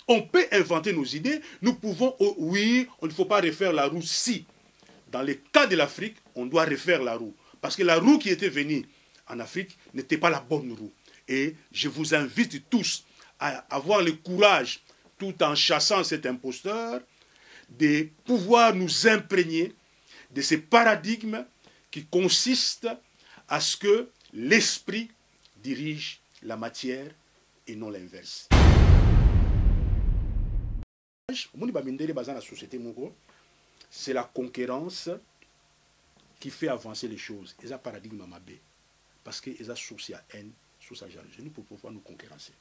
On peut inventer nos idées, nous pouvons, oh, oui, il ne faut pas refaire la roue si. Dans le cas de l'Afrique, on doit refaire la roue. Parce que la roue qui était venue en Afrique n'était pas la bonne roue. Et je vous invite tous à avoir le courage, tout en chassant cet imposteur, de pouvoir nous imprégner de ces paradigmes qui consistent à ce que l'esprit dirige la matière et non l'inverse. C'est la concurrence qui fait avancer les choses. Et ça paradigme mabé. Parce que ça source à haine, source à jalousie pour pouvoir nous concurrencer.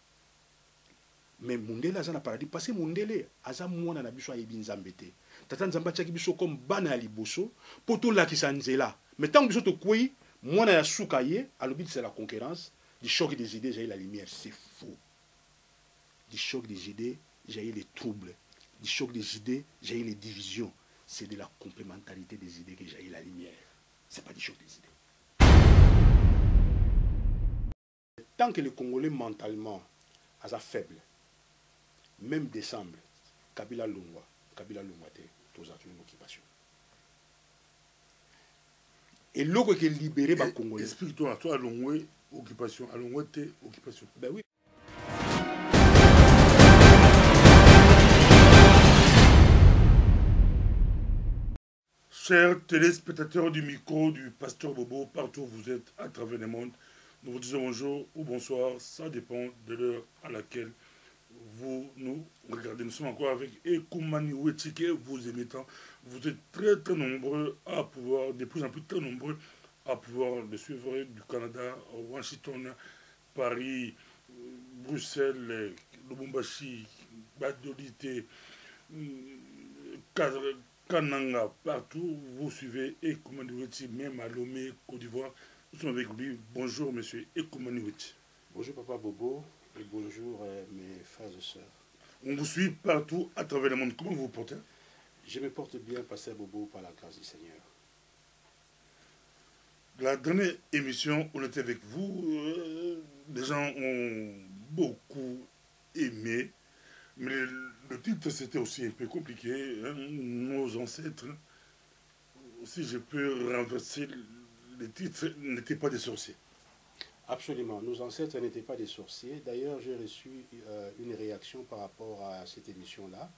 Mais Mundele a un paradigme parce que Mundele a un moine à biso ayebi nzambete. Tata nzamba tchaki biso comme bana liboso pour tout la qui s'anzela. Mais tant que biso to koi, moine ya soukaye, alobi c'est la concurrence, du choc des idées, j'ai la lumière, c'est faux. Du choc des idées, j'ai les troubles. Du choc des idées, j'ai les divisions. C'est de la complémentarité des idées que j'ai la lumière. C'est pas du choc des idées. Tant que les Congolais mentalement sont faibles, même décembre, Kabila Lungwa tous une occupation. Et l'autre qui est libéré par Congolais. Explique-toi, toi, Lungwa, occupation. Lungwa, occupation. Ben oui. Chers téléspectateurs du micro du Pasteur Bobo, partout où vous êtes à travers le monde, nous vous disons bonjour ou bonsoir, ça dépend de l'heure à laquelle vous nous regardez. Nous sommes encore avec Ekumani Wetike, vous aimez tant. Vous êtes très très nombreux à pouvoir, de plus en plus très nombreux à pouvoir le suivre du Canada, Washington, Paris, Bruxelles, Lubumbashi, Badolité, Kananga, partout, vous suivez Ekumani Wetike, même à Lomé, Côte d'Ivoire. Nous sommes avec lui. Bonjour monsieur Ekumani Wetike. Bonjour Papa Bobo et bonjour mes frères et sœurs. On vous suit partout à travers le monde. Comment vous vous portez? Je me porte bien, Pasteur Bobo, par la grâce du Seigneur. La dernière émission, on était avec vous. Les gens ont beaucoup aimé. Mais le titre, c'était aussi un peu compliqué. Hein. Nos ancêtres, si je peux renverser, le titre n'était pas des sorciers. Absolument. Nos ancêtres n'étaient pas des sorciers. D'ailleurs, j'ai reçu une réaction par rapport à cette émission-là.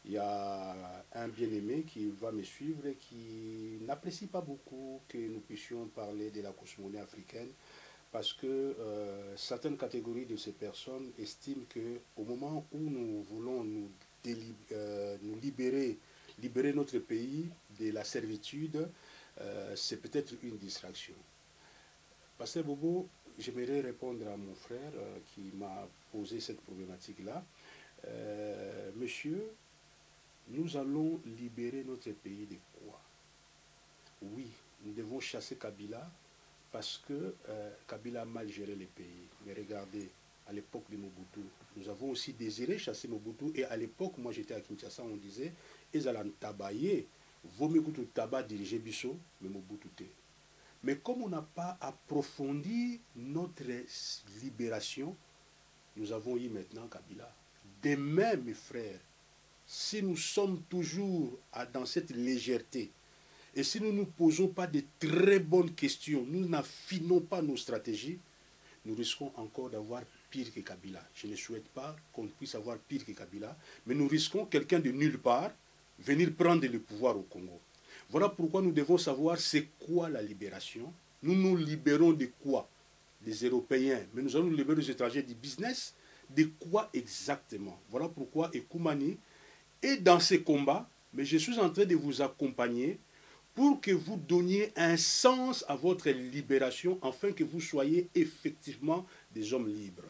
Il y a un bien-aimé qui va me suivre et qui n'apprécie pas beaucoup que nous puissions parler de la cosmogonie africaine parce que certaines catégories de ces personnes estiment qu'au moment où nous voulons nous libérer notre pays de la servitude, c'est peut-être une distraction. Pasteur Bobo, j'aimerais répondre à mon frère qui m'a posé cette problématique-là. Monsieur, nous allons libérer notre pays de quoi? Oui, nous devons chasser Kabila parce que Kabila a mal géré les pays. Mais regardez, à l'époque de Mobutu, nous avons aussi désiré chasser Mobutu. Et à l'époque, moi j'étais à Kinshasa, on disait, ils allaient tabayer, vaut mieux que tout tabac diriger Bissot, mais Mobutu t'es. Mais comme on n'a pas approfondi notre libération, nous avons eu maintenant Kabila. De même, mes frères, si nous sommes toujours dans cette légèreté, et si nous ne nous posons pas de très bonnes questions, nous n'affinons pas nos stratégies, nous risquons encore d'avoir pire que Kabila. Je ne souhaite pas qu'on puisse avoir pire que Kabila, mais nous risquons quelqu'un de nulle part venir prendre le pouvoir au Congo. Voilà pourquoi nous devons savoir c'est quoi la libération. Nous nous libérons de quoi? Des Européens, mais nous allons nous libérer des étrangers du business. De quoi exactement? Voilà pourquoi Ekumani est dans ces combats, mais je suis en train de vous accompagner pour que vous donniez un sens à votre libération afin que vous soyez effectivement des hommes libres.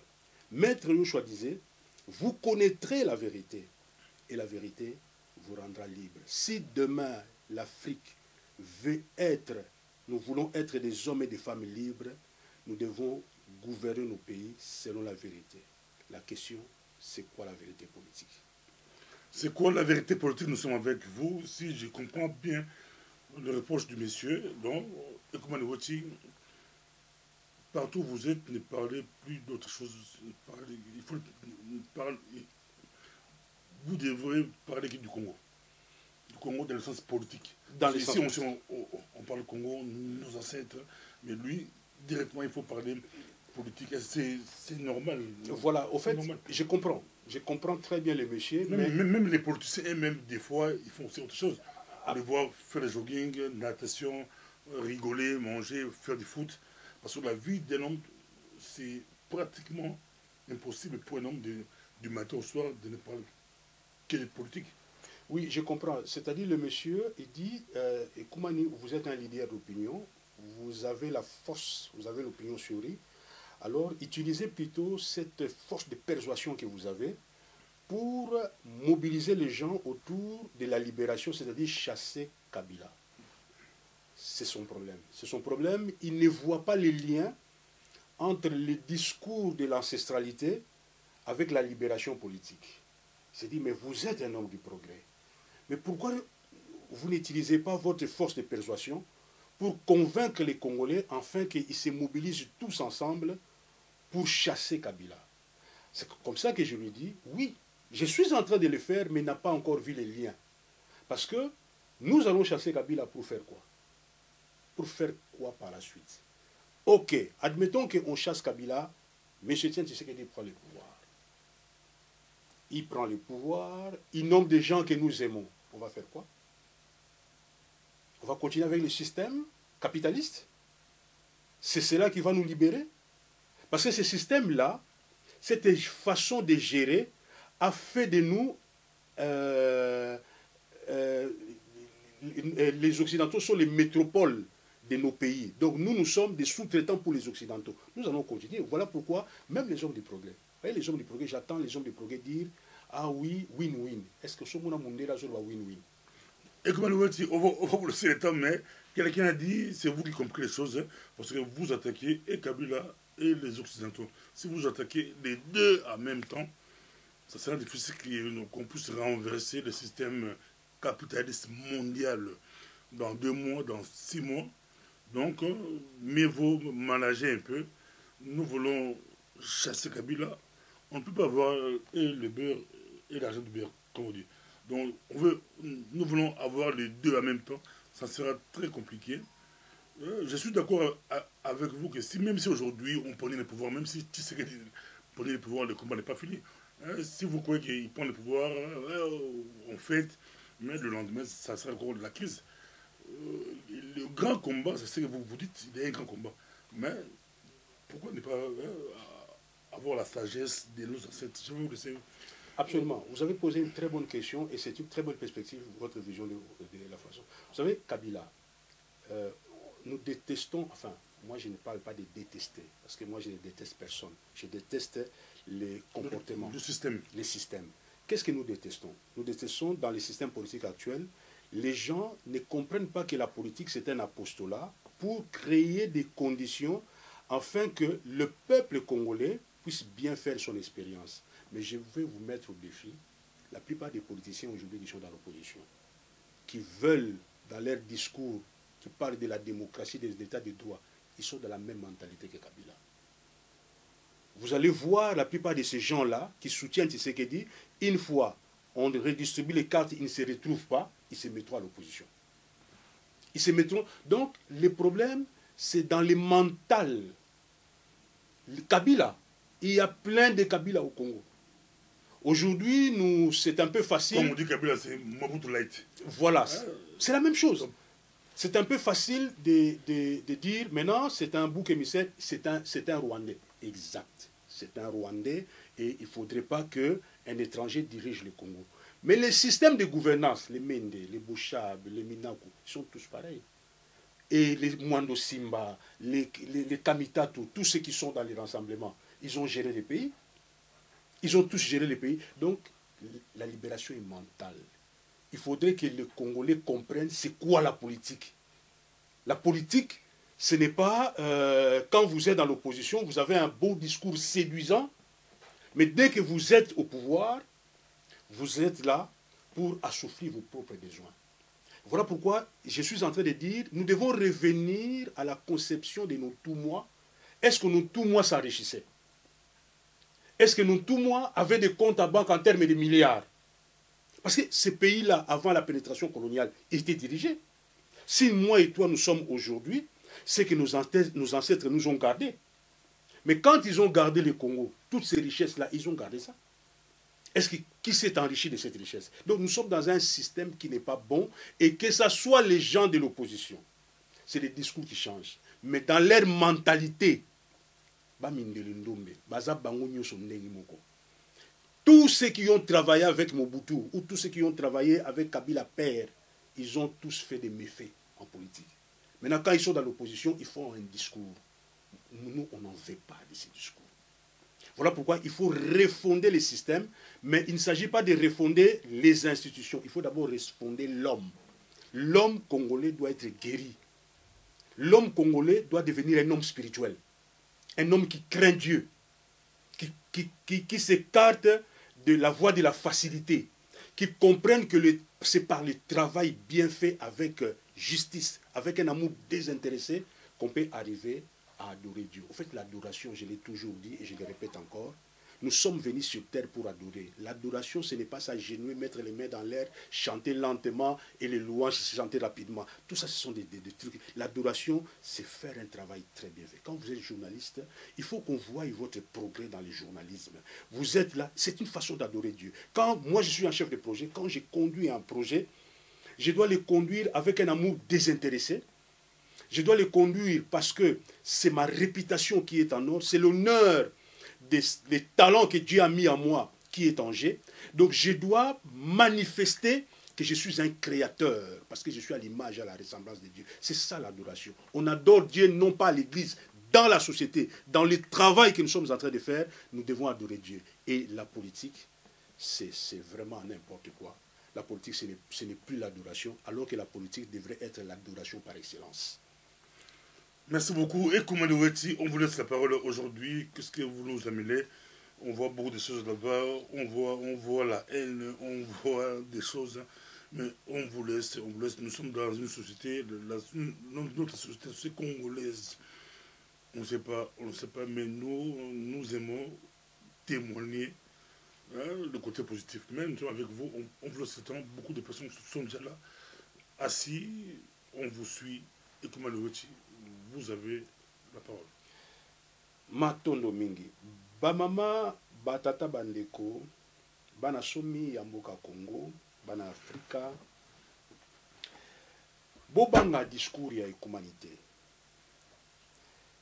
Maître Yoshua disait, vous connaîtrez la vérité et la vérité vous rendra libre. Si demain l'Afrique veut être, nous voulons être des hommes et des femmes libres, nous devons gouverner nos pays selon la vérité. La question, c'est quoi la vérité politique? C'est quoi la vérité politique? Nous sommes avec vous. Si je comprends bien le reproche du monsieur, donc, Ekumani Wetike, partout où vous êtes, ne parlez plus d'autre chose. Il faut parler. vous devrez parler du Congo. Du Congo dans le sens politique. Dans les ici, on parle Congo, nos ancêtres, mais lui, directement, il faut parler politique. C'est normal. Voilà, au fait, je comprends. Je comprends très bien les messieurs. Même les politiciens, même des fois, ils font aussi autre chose. On les voit faire le jogging, natation, rigoler, manger, faire du foot. Parce que la vie d'un homme, c'est pratiquement impossible pour un homme du matin au soir de ne parler que de politique. Oui, je comprends. C'est-à-dire, le monsieur, il dit, Koumani, vous êtes un leader d'opinion, vous avez la force, vous avez l'opinion sur lui. Alors, utilisez plutôt cette force de persuasion que vous avez pour mobiliser les gens autour de la libération, c'est-à-dire chasser Kabila. C'est son problème. C'est son problème. Il ne voit pas les liens entre le discours de l'ancestralité avec la libération politique. Il s'est dit, mais vous êtes un homme du progrès. Mais pourquoi vous n'utilisez pas votre force de persuasion pour convaincre les Congolais, afin qu'ils se mobilisent tous ensemble pour chasser Kabila? C'est comme ça que je lui dis, oui, je suis en train de le faire, mais n'a pas encore vu les liens. Parce que nous allons chasser Kabila pour faire quoi? Pour faire quoi par la suite? Ok, admettons qu'on chasse Kabila, M. Tshisekedi prend le pouvoir. Il prend le pouvoir, il nomme des gens que nous aimons. On va faire quoi? On va continuer avec le système capitaliste? C'est cela qui va nous libérer? Parce que ce système-là, cette façon de gérer a fait de nous, les Occidentaux sont les métropoles de nos pays. Donc nous, nous sommes des sous-traitants pour les Occidentaux. Nous allons continuer. Voilà pourquoi même les hommes du progrès, vous voyez, les hommes du progrès, j'attends les hommes du progrès dire, ah oui, win-win. Est-ce que ce monde mondial a win-win? Et comme on va vous laisser le temps, mais quelqu'un a dit, c'est vous qui comprenez les choses, hein, parce que vous attaquez et Kabila et les Occidentaux. Si vous attaquez les deux en même temps, ça sera difficile qu'on puisse renverser le système capitaliste mondial dans 2 mois, dans 6 mois. Donc, mieux vaut manager un peu. Nous voulons chasser Kabila. On ne peut pas avoir et le beurre et l'argent du beurre, comme on dit. Donc, nous voulons avoir les deux en même temps. Ça sera très compliqué. Je suis d'accord avec vous que même si aujourd'hui on prenait le pouvoir, même si Tshisekedi prenait le pouvoir, le combat n'est pas fini. Si vous croyez qu'il prend le pouvoir, on fait, mais le lendemain, ça sera encore de la crise. Le grand combat, c'est ce que vous dites, il y a un grand combat. Mais pourquoi ne pas avoir la sagesse de nos ancêtres? Je vais vous laisser. Absolument. Vous avez posé une très bonne question et c'est une très bonne perspective, votre vision de la façon. Vous savez, Kabila, nous détestons, enfin, moi je ne parle pas de détester, parce que moi je ne déteste personne. Je déteste les comportements, les systèmes. Qu'est-ce que nous détestons? Nous détestons dans les systèmes politiques actuels, les gens ne comprennent pas que la politique c'est un apostolat pour créer des conditions afin que le peuple congolais puisse bien faire son expérience. Mais je vais vous mettre au défi, la plupart des politiciens aujourd'hui qui sont dans l'opposition, qui veulent, dans leur discours, qui parlent de la démocratie, des états de droit, ils sont de la même mentalité que Kabila. Vous allez voir la plupart de ces gens-là qui soutiennent Tshisekedi, une fois on redistribue les cartes, ils ne se retrouvent pas, ils se mettront à l'opposition. Ils se mettront. Donc, le problème, c'est dans le mental. Le Kabila, il y a plein de Kabila au Congo. Aujourd'hui, c'est un peu facile. Comme on dit Kabila, c'est Mobutu Light. Voilà, c'est la même chose. C'est un peu facile de dire, maintenant, c'est un bouc émissaire, c'est un Rwandais. Exact. C'est un Rwandais et il ne faudrait pas qu'un étranger dirige le Congo. Mais les systèmes de gouvernance, les Mende, les Bouchab, les Minaku, ils sont tous pareils. Et les Mwando Simba, les Kamitatu, tous ceux qui sont dans les rassemblements, ils ont géré les pays. Ils ont tous géré les pays. Donc, la libération est mentale. Il faudrait que les Congolais comprennent c'est quoi la politique. La politique, ce n'est pas quand vous êtes dans l'opposition, vous avez un beau discours séduisant, mais dès que vous êtes au pouvoir, vous êtes là pour assouvir vos propres besoins. Voilà pourquoi je suis en train de dire, nous devons revenir à la conception de nos tout-moi. Est-ce que nos tout-moi s'enrichissaient? Est-ce que nos tout-moi avaient des comptes à banque en termes de milliards? Parce que ces pays-là, avant la pénétration coloniale, étaient dirigés. Si moi et toi, nous sommes aujourd'hui, c'est que nos ancêtres nous ont gardés. Mais quand ils ont gardé le Congo, toutes ces richesses-là, ils ont gardé ça. Est-ce que qui s'est enrichi de cette richesse? Donc nous sommes dans un système qui n'est pas bon, et que ce soit les gens de l'opposition, c'est les discours qui changent. Mais dans leur mentalité, tous ceux qui ont travaillé avec Mobutu, ou tous ceux qui ont travaillé avec Kabila père, ils ont tous fait des méfaits en politique. Maintenant, quand ils sont dans l'opposition, ils font un discours. Nous, on n'en veut pas de ces discours. Voilà pourquoi il faut refonder les systèmes, mais il ne s'agit pas de refonder les institutions. Il faut d'abord refonder l'homme. L'homme congolais doit être guéri. L'homme congolais doit devenir un homme spirituel. Un homme qui craint Dieu, qui s'écarte de la voie de la facilité, qui comprenne que c'est par le travail bien fait avec justice, avec un amour désintéressé, qu'on peut arriver à adorer Dieu. En fait, l'adoration, je l'ai toujours dit et je le répète encore, nous sommes venus sur terre pour adorer. L'adoration, ce n'est pas s'agenouiller, mettre les mains dans l'air, chanter lentement et les louanges chanter rapidement. Tout ça, ce sont des trucs. L'adoration, c'est faire un travail très bien fait. Quand vous êtes journaliste, il faut qu'on voie votre progrès dans le journalisme. Vous êtes là, c'est une façon d'adorer Dieu. Quand moi, je suis un chef de projet, quand j'ai conduit un projet, je dois le conduire avec un amour désintéressé. Je dois le conduire parce que c'est ma réputation qui est en ordre, c'est l'honneur des talents que Dieu a mis en moi qui est en jeu. Donc je dois manifester que je suis un créateur parce que je suis à l'image et à la ressemblance de Dieu. C'est ça l'adoration. On adore Dieu non pas à l'église, dans la société, dans le travail que nous sommes en train de faire, nous devons adorer Dieu. Et la politique, c'est vraiment n'importe quoi. La politique, ce n'est plus l'adoration, alors que la politique devrait être l'adoration par excellence. Merci beaucoup. Et Koumanoueti, on vous laisse la parole aujourd'hui. Qu'est-ce que vous nous amenez? On voit beaucoup de choses là-bas. On voit la haine, on voit des choses. Mais on vous laisse. Nous sommes dans une société, notre société, c'est congolaise. On ne sait pas, mais nous aimons témoigner le côté positif. Mais nous sommes avec vous, on vous laisse le temps. Beaucoup de personnes sont déjà là, assis. On vous suit. Et Koumanoueti, vous avez la parole. Matondo mingi. Bamama, batata bandeko, bana somi ya mboka Congo, bana Afrika. Bobanga discours ya Ekumani.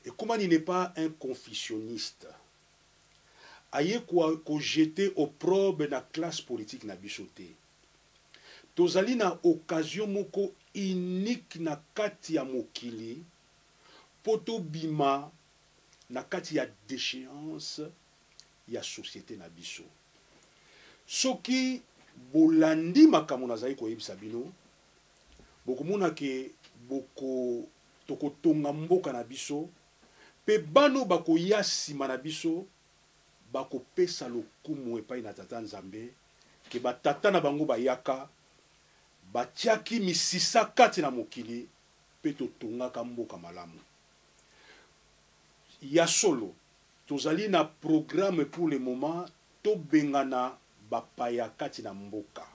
Ekumani n'est pas un confucionniste. Aye ko jeter au probe na classe politique na bisoté. Tozali na occasion moko unique na kati ya mokili. Poto bima na kati ya déchéance ya société na biso. Soki bolandi makambo nazali koyebisa bino, bokomona ke boko tokotonga mboka na biso, pe bano bakoya sima na biso, bakopesa lokumu epai na tata Nzambe, ke batata na bango bayaka, batiaki misisa kati na mokili, pe totongaka mboka malamu. Ya solo, tozali na programme pour le moment, to bengana bapaya kati na mboka.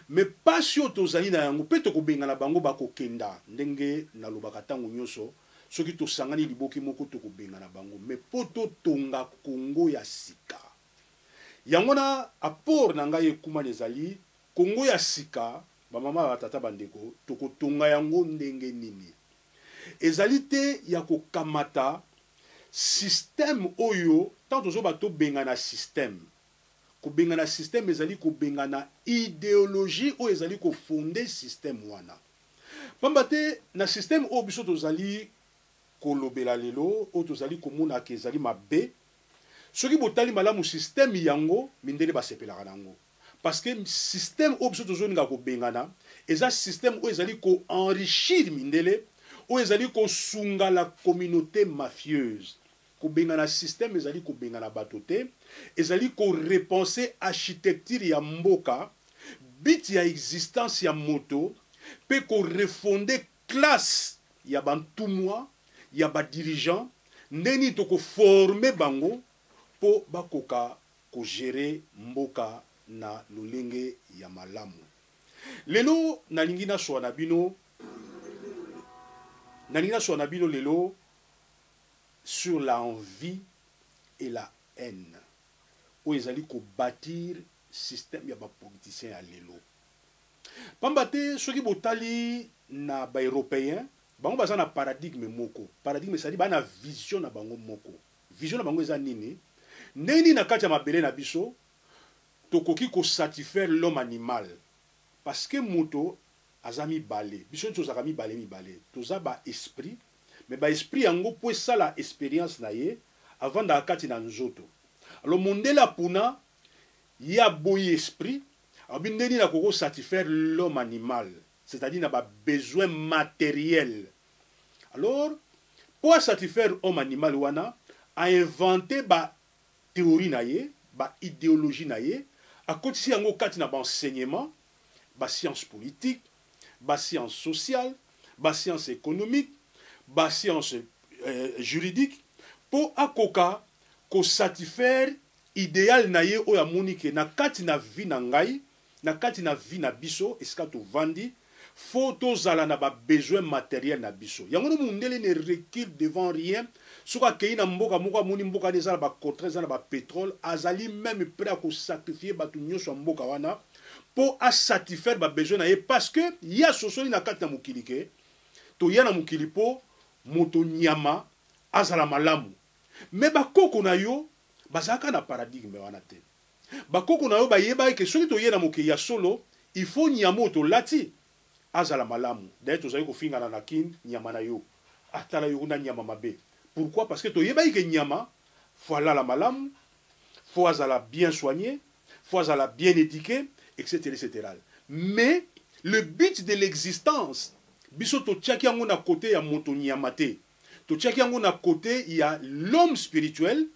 Mais pas si tozali na yango, pe toko bengana bango bako kenda, ndenge na lobaka tango nyoso, soki to sangani liboki moko toko bengana bango, mais poto tonga Congo ya sika. Yango na apport na ngai Ekumani ezali, Congo ya sika, ba mama ba tata bandeko, toko tonga yango ndenge nini. Ezali te ya kokamata système oyo tant tozo bato bengana système ko bengana système ezali ko bengana idéologie o ezali ko fonder système wana pambate na système o biso tozali ko lobela lelo o tozali ko mona ke ezali mabe soki botali malamu système yango mindele basepelaka nango parce que système o biso tozoninga ko bengana eza système o ezali ko enrichir mindele ou ezali ko sunga la communauté mafieuse ko bengana système ezali ko bengana batote ezali ko repenser architecture ya mboka bit ya existence ya moto pe ko refonder classe ya bantumwa ya ba dirigeant ndeni to ko former bango po bakoka ko gérer mboka na lolenge ya malamu. Lelo nalingi na so na bino lelo sur l'envie et la haine. Où ils allaient bâtir système ya ba politicien ya lelo. Pambate ceux qui botali na ba européen, bango baza na paradigme moko. Paradigme c'est-à-dire ba na vision na bango moko. Vision na bango eza nini? Neni na kati ya mabele na biso tokoki ko satisfaire l'homme animal. Parce que moto azami balé. Biso tozaka mi balé. Toza ba esprit, mais ba esprit yango po sala expérience na ye avant da kati na nzoto. Alors mondela puna ya boy esprit, abindeni na koko satisfaire l'homme animal, c'est-à-dire na ba besoin matériel. Alors pour satisfaire l'homme animal wana a inventé ba théorie na ye, ba idéologie na ye, a kotisi yango kati na ba enseignement, ba science politique, ba science sociale, ba science économique, ba science juridique, pour akoka ko satisfaire idéal na ye oya monike na kati na vie na ngai, na kati na vie na biso, eska to vandi, faut zala na ba besoin matériel na biso. Yango no mundele ne recule devant rien. Soka kei na mboka moko moni mboka ne zala ba contrat zala ba pétrole, azali même prêt à ko sacrifier batu nyonso mboka wana pour à satisfaire ba besoin na ye, parce que ya sosoli na kati na mokili ke to ya na mokili po moto nyama azala malamu. Mais ba koko na yo bazaka na paradigme wana te. Ba koko na yo ba yeba ke soki to ye na mokili ya solo, il faut nyama to lati azala malamu. D'ailleurs to zayi ko finga na kin nyama na yo. Atala yo na nyama mabe. Pourquoi? Parce que to yeba ke nyama faut la malamu, faut azala bien soigné, faut azala bien éduqué, etc., etc. Mais le but de l'existence, biso to tchaki yango na côté ya moto nyamate. To tchaki yango na côté il y a l'homme spirituel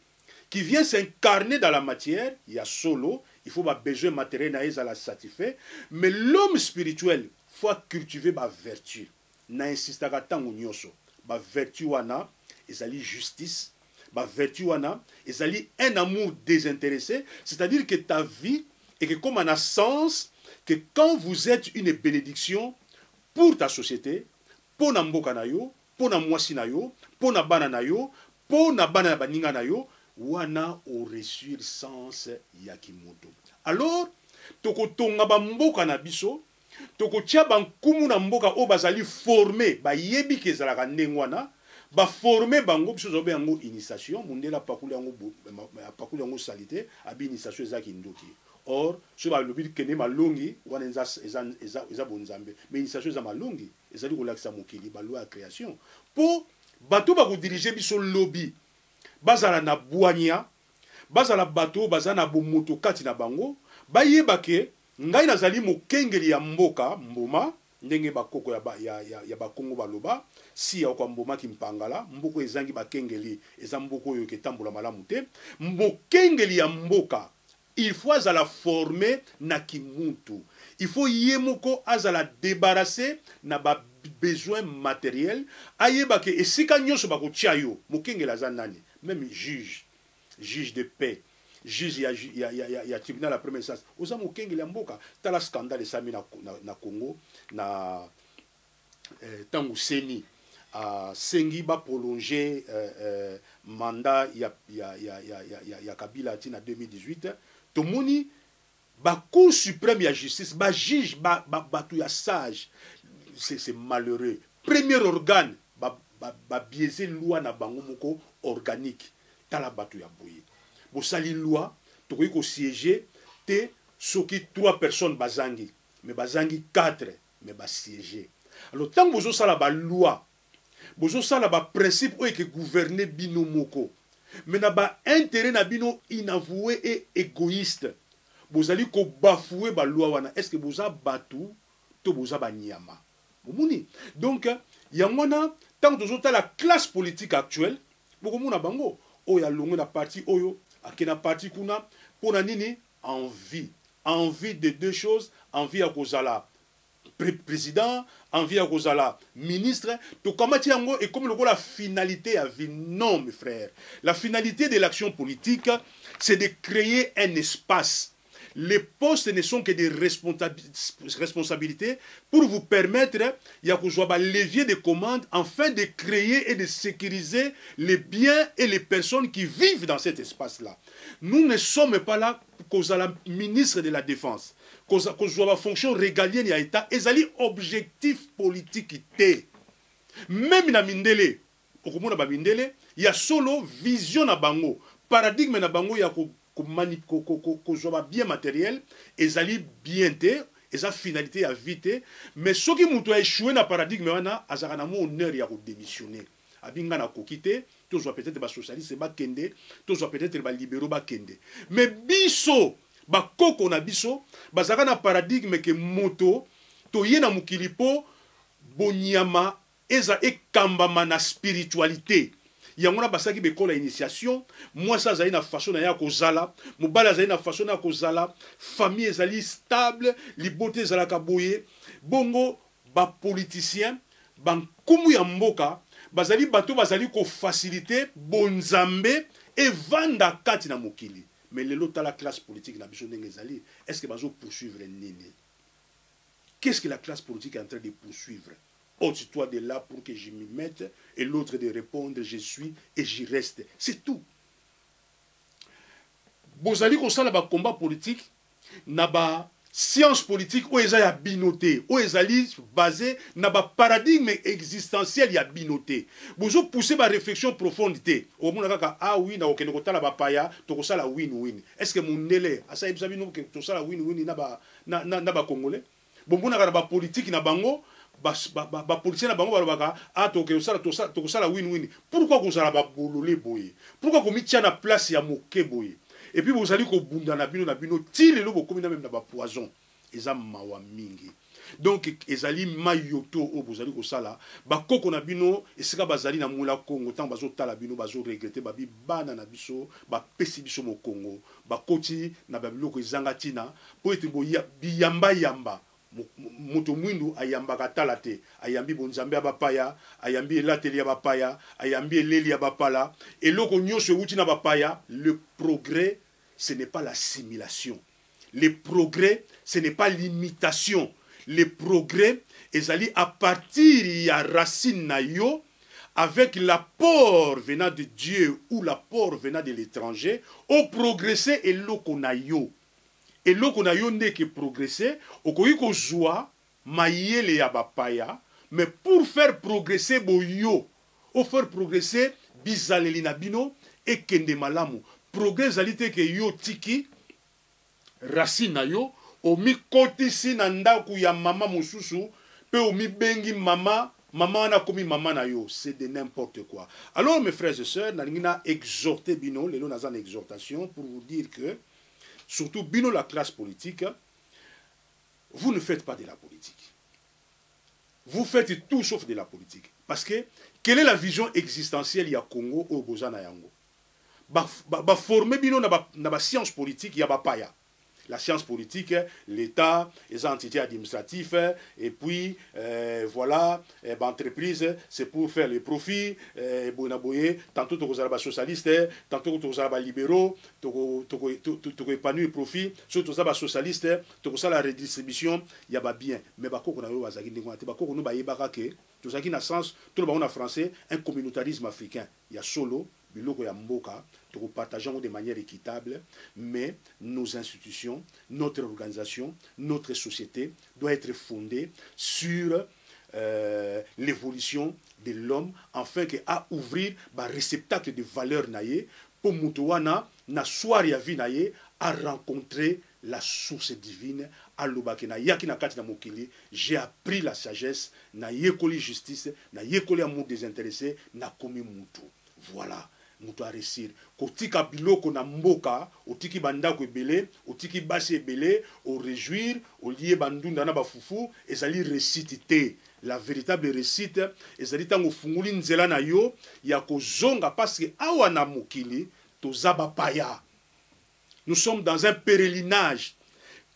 qui vient s'incarner dans la matière, il y a solo, il faut ba besoin matériel na la satisfait, mais l'homme spirituel faut cultiver ba vertu. Na insistaka tango nyoso, ba vertu wana ezali justice, ba vertu wana ezali un amour désintéressé, c'est-à-dire que ta vie et que comme un sens que quand vous êtes une bénédiction pour ta société, pour na mboka na yo, pour na mwasi na yo, pour na bana na yo, pour na bana na baninga na yo, wana o reçu sens yakimoto. Alors, toko tonga ba mboka na biso, toko tia ba nkumu na mboka o bazali formé, ba yebi ke zalaka ndengwana, ba formé bango biso zobe yango initiation, mundela pakuli yango salité, abi initiation ezaki ndoki. Or, ce va le but que ne malongi, wana eza bonzambe, mais initiation eza malongi, ezali ko lakisa mokili ba loi ya création. Pour bato ba ko diriger biso lobby, bazala na bwanya, bazala bato bazana bomoto kati na bango, bayeba ke ngai nazali mokengeli ya mboka mboma, ndenge bakoko ya bakongo baloba, si ya kwa mboma ki mpangala, mboko ezangi bakengeli, eza mboko oyo ke tambola malamu te, mokengeli ya mboka, il faut azala former na kimuntu. Il faut yemoko azala débarrasser na ba besoin matériel, ayeba ke esika nyonso bako tia yo, mokengeli aza nani, même juge de paix, juge ya tribunal la première instance, oza mokengeli ya mboka. Tala scandale esami na Congo, na tango seni sengi ba prolonger mandat ya Kabila tina 2018, tomoni ba cour suprême ya justice, ba juge batu ya sage, c'est malheureux. Premier organe ba biaiser loi na bango moko organique, tala batu ya boye. Bo sali loi, tokoki ko siéger te soki 3 personnes bazangi, mais bazangi 4, mais ba siéger. Alors tant bozo sala ba loi, bozo sala ba principe oyo ke gouverner bino moko, mais na ba intérêt na bino inavoué et égoïste, bozali ko bafouer ba loi wana, est-ce que boza batu to boza ba nyama? Bomoni. Donc yangwana tant que la classe politique actuelle, bokomona bango oyo alongo na parti oyo akena parti kuna pona nini envie de deux choses, envie à kozala président, envie à kozala ministre, to kamati yango et comme la finalité à vie. Non mes frères, la finalité de l'action politique c'est de créer un espace, les postes ne sont que des responsabilités pour vous permettre, il y a un levier de commande afin de créer et de sécuriser les biens et les personnes qui vivent dans cet espace-là. Nous ne sommes pas là cause à la ministre de la Défense, cause à la fonction régalienne de l'État, et ça objectif politique. Même dans Mindele, il y a solo vision na bango, paradigme na bango, il y a bien matériel, et ça bien té, et ça finalité à vite, mais ce qui m'a échoué dans le paradigme, c'est a honneur à démissionner. Abinga na kokite, tous peut-être ba socialiste ba kende, tous peut-être ba libéraux ba kende. Mais biso ba koko na biso, bazaka na paradigme que moto to yena mukilipo bonyama eza ekambama na spiritualité. Yangona basaki bekola initiation, moi ça zali na façon na ya kozala, mobala zali na façon na kozala, famille ezali stable, libote ezala kaboye, bongo ba politicien, ban kumu ya mboka bazali bato bazali ko faciliter bonzambe et vanda kati na mokili. Mais lelo ta la classe politique na biso ndenge ezali, est-ce que bazo poursuivre nini? Qu'est-ce que la classe politique est en train de poursuivre? Oh, c'est toi de là pour que je m'y mette et l'autre de répondre je suis et j'y reste. C'est tout. Bozali ko sala ba combat politique na ba science politique où ils ont binoté, où ils ont basé na ba paradigme existentiel ya binoté. Bozo pousser ba réflexion profondité. Au monde kaka ah oui na okende ko tala ba paya to ko sala win-win. Est-ce que mon nele asa ibza bino ke to sala win-win na ba congolais? Bon na ba politique na bango ba politicien na bango ba baka ah to ke to sala win-win. Pourquoi ko sala ba bololé boye? Pourquoi ko mi tia na place ya moke boye? Et puis vous allez ko bunda na bino ti lelo bo komi na même na ba poison eza mawa mingi. Donc ezali mayoto o bozali ko sala ba koko na bino esika bazali na mula Congo tant bazo tala bino bazo regretter ba bi bana na biso ba pesi biso mo Congo ba koti na ba biloko ezanga tina po ete bo yamba yamba moto mwindu ayambaka tala te, ayambi bonzambe ya bapaya, ayambi elateli ya bapaya, ayambi eleli ya bapala, et loko nyonso euti na bapaya. Le progrès, ce n'est pas l'assimilation. Le progrès, ce n'est pas l'imitation. Le progrès, ezali à partir ya racine na yo, avec l'apport venant de Dieu ou l'apport venant de l'étranger, au progresser et loko na yo. Et là qu'on a yonde qui progresser, au koyi ko joie mayele ya bapaya, mais pour faire progresser boyo, ou faire progresser bizaleli na bino et kende malamu. Progrès zalite ke yo tiki racine na yo, o mi kotisi na ndaku ya mama mususu, pe o mi bengi mama na komi mama na yo, c'est de n'importe quoi. Alors mes frères et sœurs, na exhorter bino, lelo nazan exhortation pour vous dire que surtout, bino la classe politique, vous ne faites pas de la politique. Vous faites tout sauf de la politique. Parce que, quelle est la vision existentielle il y a Congo au Bozana Yango? Former bino na ba science politique, il y a paya. La science politique, l'État, les entités administratives, et puis, voilà, l'entreprise, c'est pour faire les profits, tantôt tu as socialiste, tantôt tu as libéraux, tu épanouis le profit, surtout tu as socialiste, tu as la redistribution, il y a bien. Mais tu as sens, tout le monde en français, un communautarisme africain. Il y a solo, biloko ya mboka, nous partageons de manière équitable, mais nos institutions, notre organisation, notre société doit être fondée sur l'évolution de l'homme, afin qu'à ouvrir un réceptacle de valeurs naïe pour mutuana na soirée ya vie naïe à rencontrer la source divine à l'obakena yakina katina mokili. J'ai appris la sagesse na yekoli justice na yekoli amour désintéressé na komi mutu. Voilà. Mutu a réussir. Kotika biloko na mboka, otiki bandako ebele, otiki basi ebele, o réjouir, o lié bandunda na bafufu, ezali réussite te. La véritable réussite, ezali tango funguli nzela na yo, ya kozonga parce que awa na mokili, tozaba paya. Nous sommes dans un pèlerinage.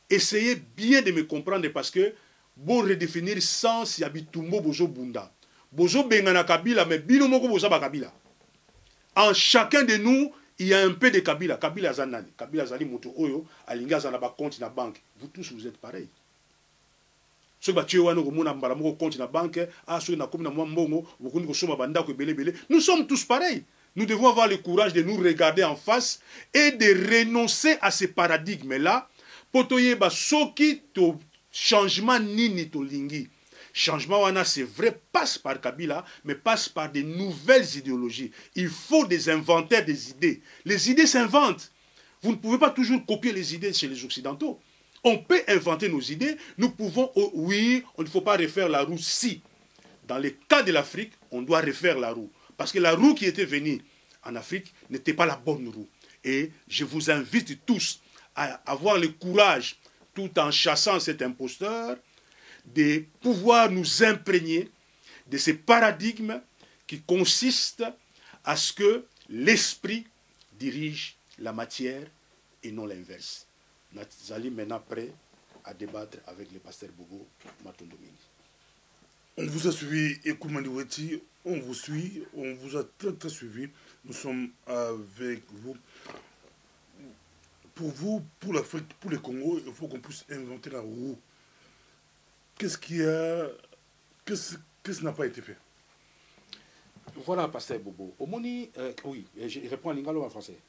Essayez bien de me comprendre parce que bon redéfinir sens ya bitumbo bozo bunda. Bozo bengana kabila mais bino moko boza ba kabila. En chacun de nous, Il y a un peu de Kabila. Kabila Zanani. Kabila Zali Moto Oyo. Alinga Zanaba compte na banque. Vous tous, vous êtes pareils. Ceux qui ont un compte na banque. Nous sommes tous pareils. Nous devons avoir le courage de nous regarder en face et de renoncer à ces paradigmes-là. Potoye ba soki to changement nini to lingi. Changement wana, c'est vrai, passe par Kabila, mais passe par de nouvelles idéologies. Il faut des inventaires des idées. Les idées s'inventent. Vous ne pouvez pas toujours copier les idées chez les Occidentaux. On peut inventer nos idées. Nous pouvons, oh, oui, il ne faut pas refaire la roue si. Dans le cas de l'Afrique, on doit refaire la roue. Parce que la roue qui était venue en Afrique n'était pas la bonne roue. Et je vous invite tous à avoir le courage, tout en chassant cet imposteur, de pouvoir nous imprégner de ces paradigmes qui consistent à ce que l'esprit dirige la matière et non l'inverse. Nous sommes maintenant prêts à débattre avec le pasteur Bobo Matondomini. On vous a suivi, Ekoumani Weti, on vous suit, on vous a très suivi. Nous sommes avec vous. Pour vous, pour l'Afrique, pour le Congo, il faut qu'on puisse inventer la roue. Qu'est-ce qui a... Qu'est-ce qui n'a pas été fait? Voilà, pasteur Bobo. Omoni, oui, je réponds en lingalo en français.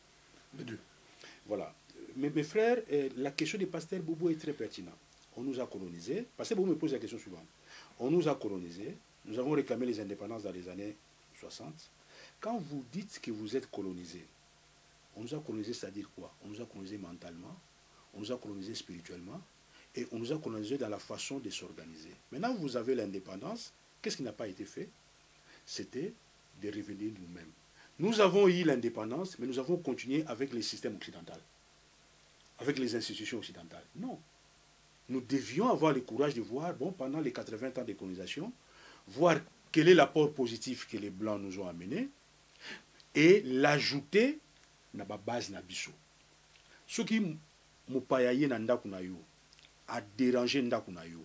Les deux. Voilà. Mes frères, la question du pasteur Bobo est très pertinente. On nous a colonisés. Pasteur Bobo me pose la question suivante. On nous a colonisés. Nous avons réclamé les indépendances dans les années 60. Quand vous dites que vous êtes colonisés, on nous a colonisés, c'est-à-dire quoi? On nous a colonisés mentalement, on nous a colonisés spirituellement, et on nous a colonisés dans la façon de s'organiser. Maintenant, vous avez l'indépendance. Qu'est-ce qui n'a pas été fait? C'était de revenir nous-mêmes. Nous avons eu l'indépendance, mais nous avons continué avec les systèmes occidentaux, avec les institutions occidentales. Non. Nous devions avoir le courage de voir, bon, pendant les 80 ans de colonisation, voir quel est l'apport positif que les Blancs nous ont amené, et l'ajouter dans la base de biso. Ce qui mopayaye na ndaku na yo a dérangé ndaku na yo.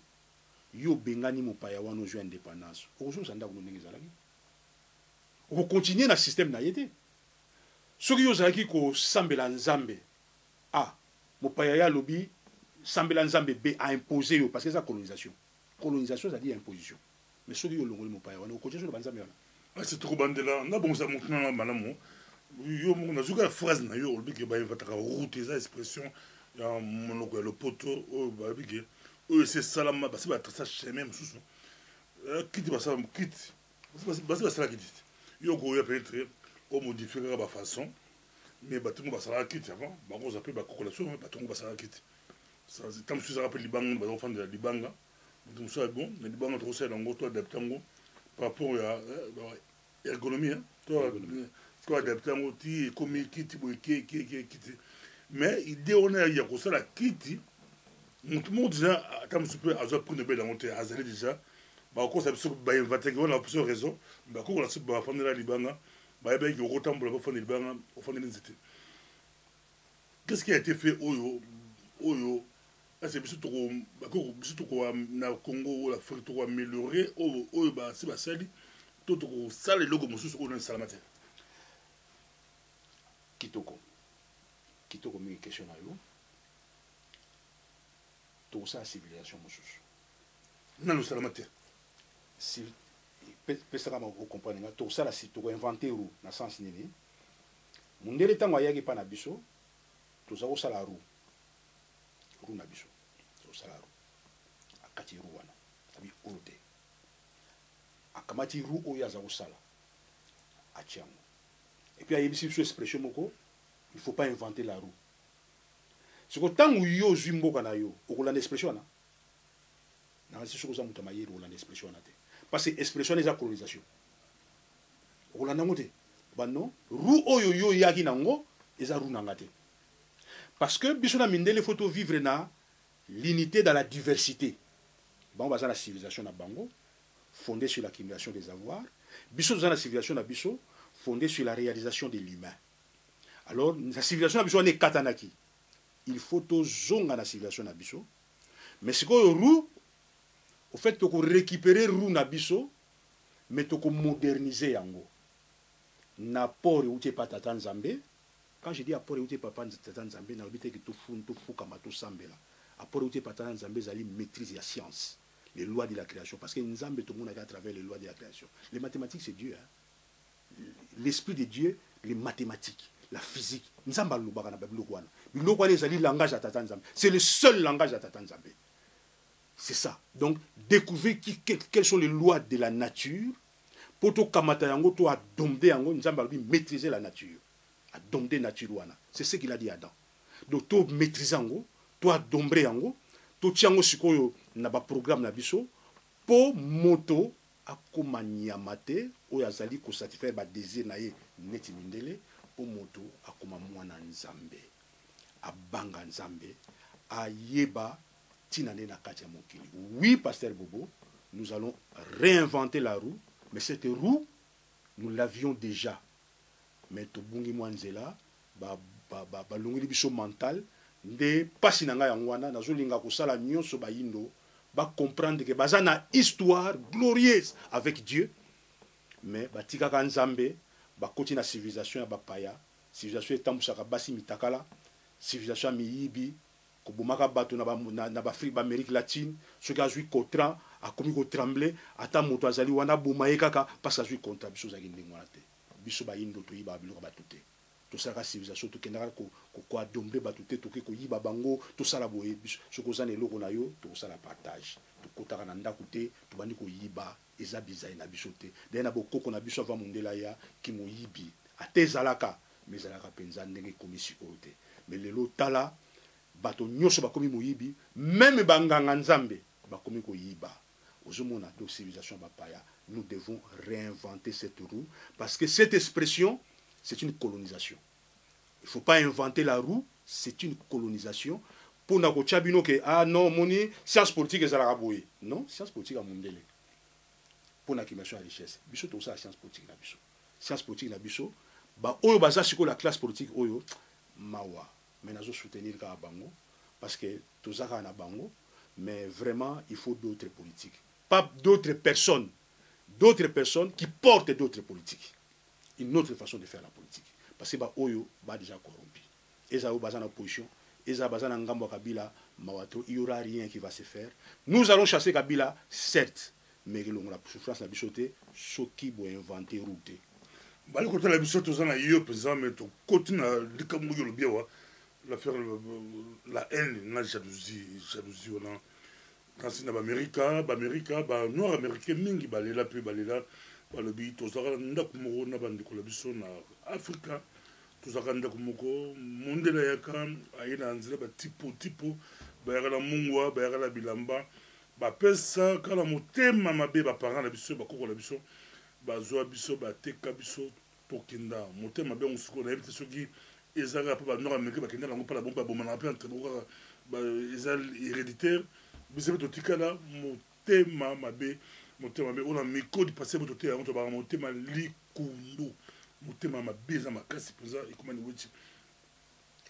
Yo bengani mopaya wana ozwa indépendance. Ozo sa ndaku ndenge zalaki. On continue na système na yete. Ce qui yo zalaki ko sambela nzambe. Ah, mopaya ya lobi sambela nzambe B a imposé yo parce que c'est colonisation. Colonisation ça dit imposition. Mais ce qui yo longoli mopaya wana ko continue na nzambe wana. Ah, c'est trop bandela. Na bon ça mon na malamu. Yo na zuka phrase na yo olbi ke ba inventaka route eza expression ya monoko ya lopoto o ba bige o c'est salama ba c'est ba trasa chemin mususu kiti ba sa kiti ba sa kiti yo go ya peut-être o modifier ba façon mais ba tungo ba sa kiti avant ba ko zapper ba cocolation mais ba tungo ba sa kiti ça c'est comme si ça rappelle libanga ba enfant de libanga donc ça bon mais libanga trop ça ngo to adaptango par rapport à ergonomie toi adapter un outil comme kiti kiti mais idée on a ya ko sala kiti tout le monde déjà comme je peux avoir pris de belle monter azali déjà ba ko ça peut ba inventer on a plusieurs raisons ba ko la ba fondre la libanga ba ba ki rotambola ba fondre libanga au fond de l'entité. Qu'est-ce qui a été fait oyo c'est biso to ba ko biso to na Congo la faire to améliorer oyo ba si ba sali to sala logo mususu ko na salamate Kitoko mingi question na yo. Tout ça civilisation mosusu. Na lo salamate. Si pesa kama o comprendre nga tout ça la si to inventer ou na sens nini. Mundele tango ayaki pa na biso. To za ko sala ru. Ru na biso. To sala ru. Akati ru wana. Abi urde. Akamati ru o ya za ko sala. Achiango. Et puis, il y a une expression, il ne faut pas inventer la roue. C'est que tant que yo zimbo kana yo, on a l'expression là. Na c'est chose amuta mayero on a l'expression là. Parce que expression est la colonisation. On a nangote. Ba non, roue oyo yo yaki nango, eza roue nangate. Parce que bisona mindele photo vivre na l'unité dans la diversité. Bon baza la civilisation na bango fondée sur l'accumulation des avoirs. Biso dans la civilisation na biso fondée sur la réalisation de l'humain. Alors, la civilisation nabiso est katanaki. Il faut to zonga la civilisation nabiso. Mais ce qu'on roue, au fait, to récupérer roue nabiso, mais to moderniser yango. Na port ou te patata nzambe, Quand je dis apport et papa tata nzambe na obité que tout fou comme tout sambela. Apport et papa nzambe zali maîtrise la science, les lois de la création parce que nzambe tout le monde a à travers les lois de la création. Les mathématiques c'est Dieu hein. L'esprit de Dieu, les mathématiques, la physique. Nzamba lubaka na babilo wana. Biloko wana ezali langage à tata nzambe. C'est le seul langage à tata nzambe. C'est ça. Donc découvrir quelles sont les lois de la nature pour to kamata yango to adomde yango nzamba lui maîtriser la nature. Adomde nature wana. C'est ce qu'il a dit à Adam. Donc to maîtriser yango, to adombre yango, to tiango sikoyo na ba programme na biso po moto akoma nyamate oyo azali ko satisfaire ba désir na ye neti mindele po moto akoma mwana nzambe abanga nzambe ayeba tinane na kati ya mokili. Oui, pasteur Bobo, nous allons réinventer la roue, mais cette roue nous l'avions déjà. Mais to bungi mwanzela ba longeli biso mental nde pasi na nga yangwana nazolinga ko sala nyonso ba yindo ba comprendre que baza na histoire glorieuse avec Dieu, mais batika ka nzambe ba koti na civilisation ya bapaya, civilisation etambusaka basi mitakala, civilisation miyibi ko bomaka bato na ba Afrique, ba Amérique latine, ce qui a joué contrat a commis ko trembler ata moto azali wana bomaye kaka parce que a joué contrat biso za kindi ngwana te biso ba yindo to yiba biloko batute to sala civilisation to kendaka ko adombe batute to ko yiba bango to sala boye biso ce ko zana eloko na yo to sala partage to kotaka na ndako te to bandi ko yiba eza bizai na biso te de na bokoko na biso va mundela ya ki mo yibi atezalaka mezalaka penza ndenge komisi ote mais lelo tala bato nyonso bakomi moyibi même banganga nzambe bakomi ko yiba ozomona to civilisation bapaya. Nous devons réinventer cette roue parce que cette expression c'est une colonisation. Il ne faut pas inventer la roue, c'est une colonisation. Pour na ko chabino ke ah non moni science politique ezala boye. Non, science politique a mondele. Pour na kimation à richesse. Biso to ça science politique na biso. Science politique na biso ba oyo baza siko la classe politique oyo mawa. Mais nazo soutenir ka bango parce que to zaka na bango, mais vraiment il faut d'autres politiques. Pas d'autres personnes qui portent d'autres politiques. Une autre façon de faire la politique. Parce que bah oyo bah déjà corrompu. Et ça bazana opposition, et ça bazana ngambo Kabila, mawato, il y aura rien qui va se faire. Nous allons chasser Kabila, certes, mais la souffrance la bichoté, ce qui va inventer route. Bah le côté la bichoté zana yo président mais to continue le kamu yo le bien wa l'affaire la haine la jalousie on a quand c'est America, Nord américain mingi balela pe balela balobi tozaka ndako moko na bandeko la biso na Afrika tozaka ndako moko mondela yaka ayina nzela ba tipo bayaka na mungwa bayaka na bilamba bapesa kala motema mabe baparent na biso bakoko la biso bazwa biso bateka biso pokenda motema mabe ngusiko na yebite soki ezaka pa ba Nord américain bakenda nango pa la bomba bomana pe entre boka ba ezal héréditaire biso totikala motema mabe on a miko di passer botote ya on ba motema likundu motema mabe za makasi penza ekomani weti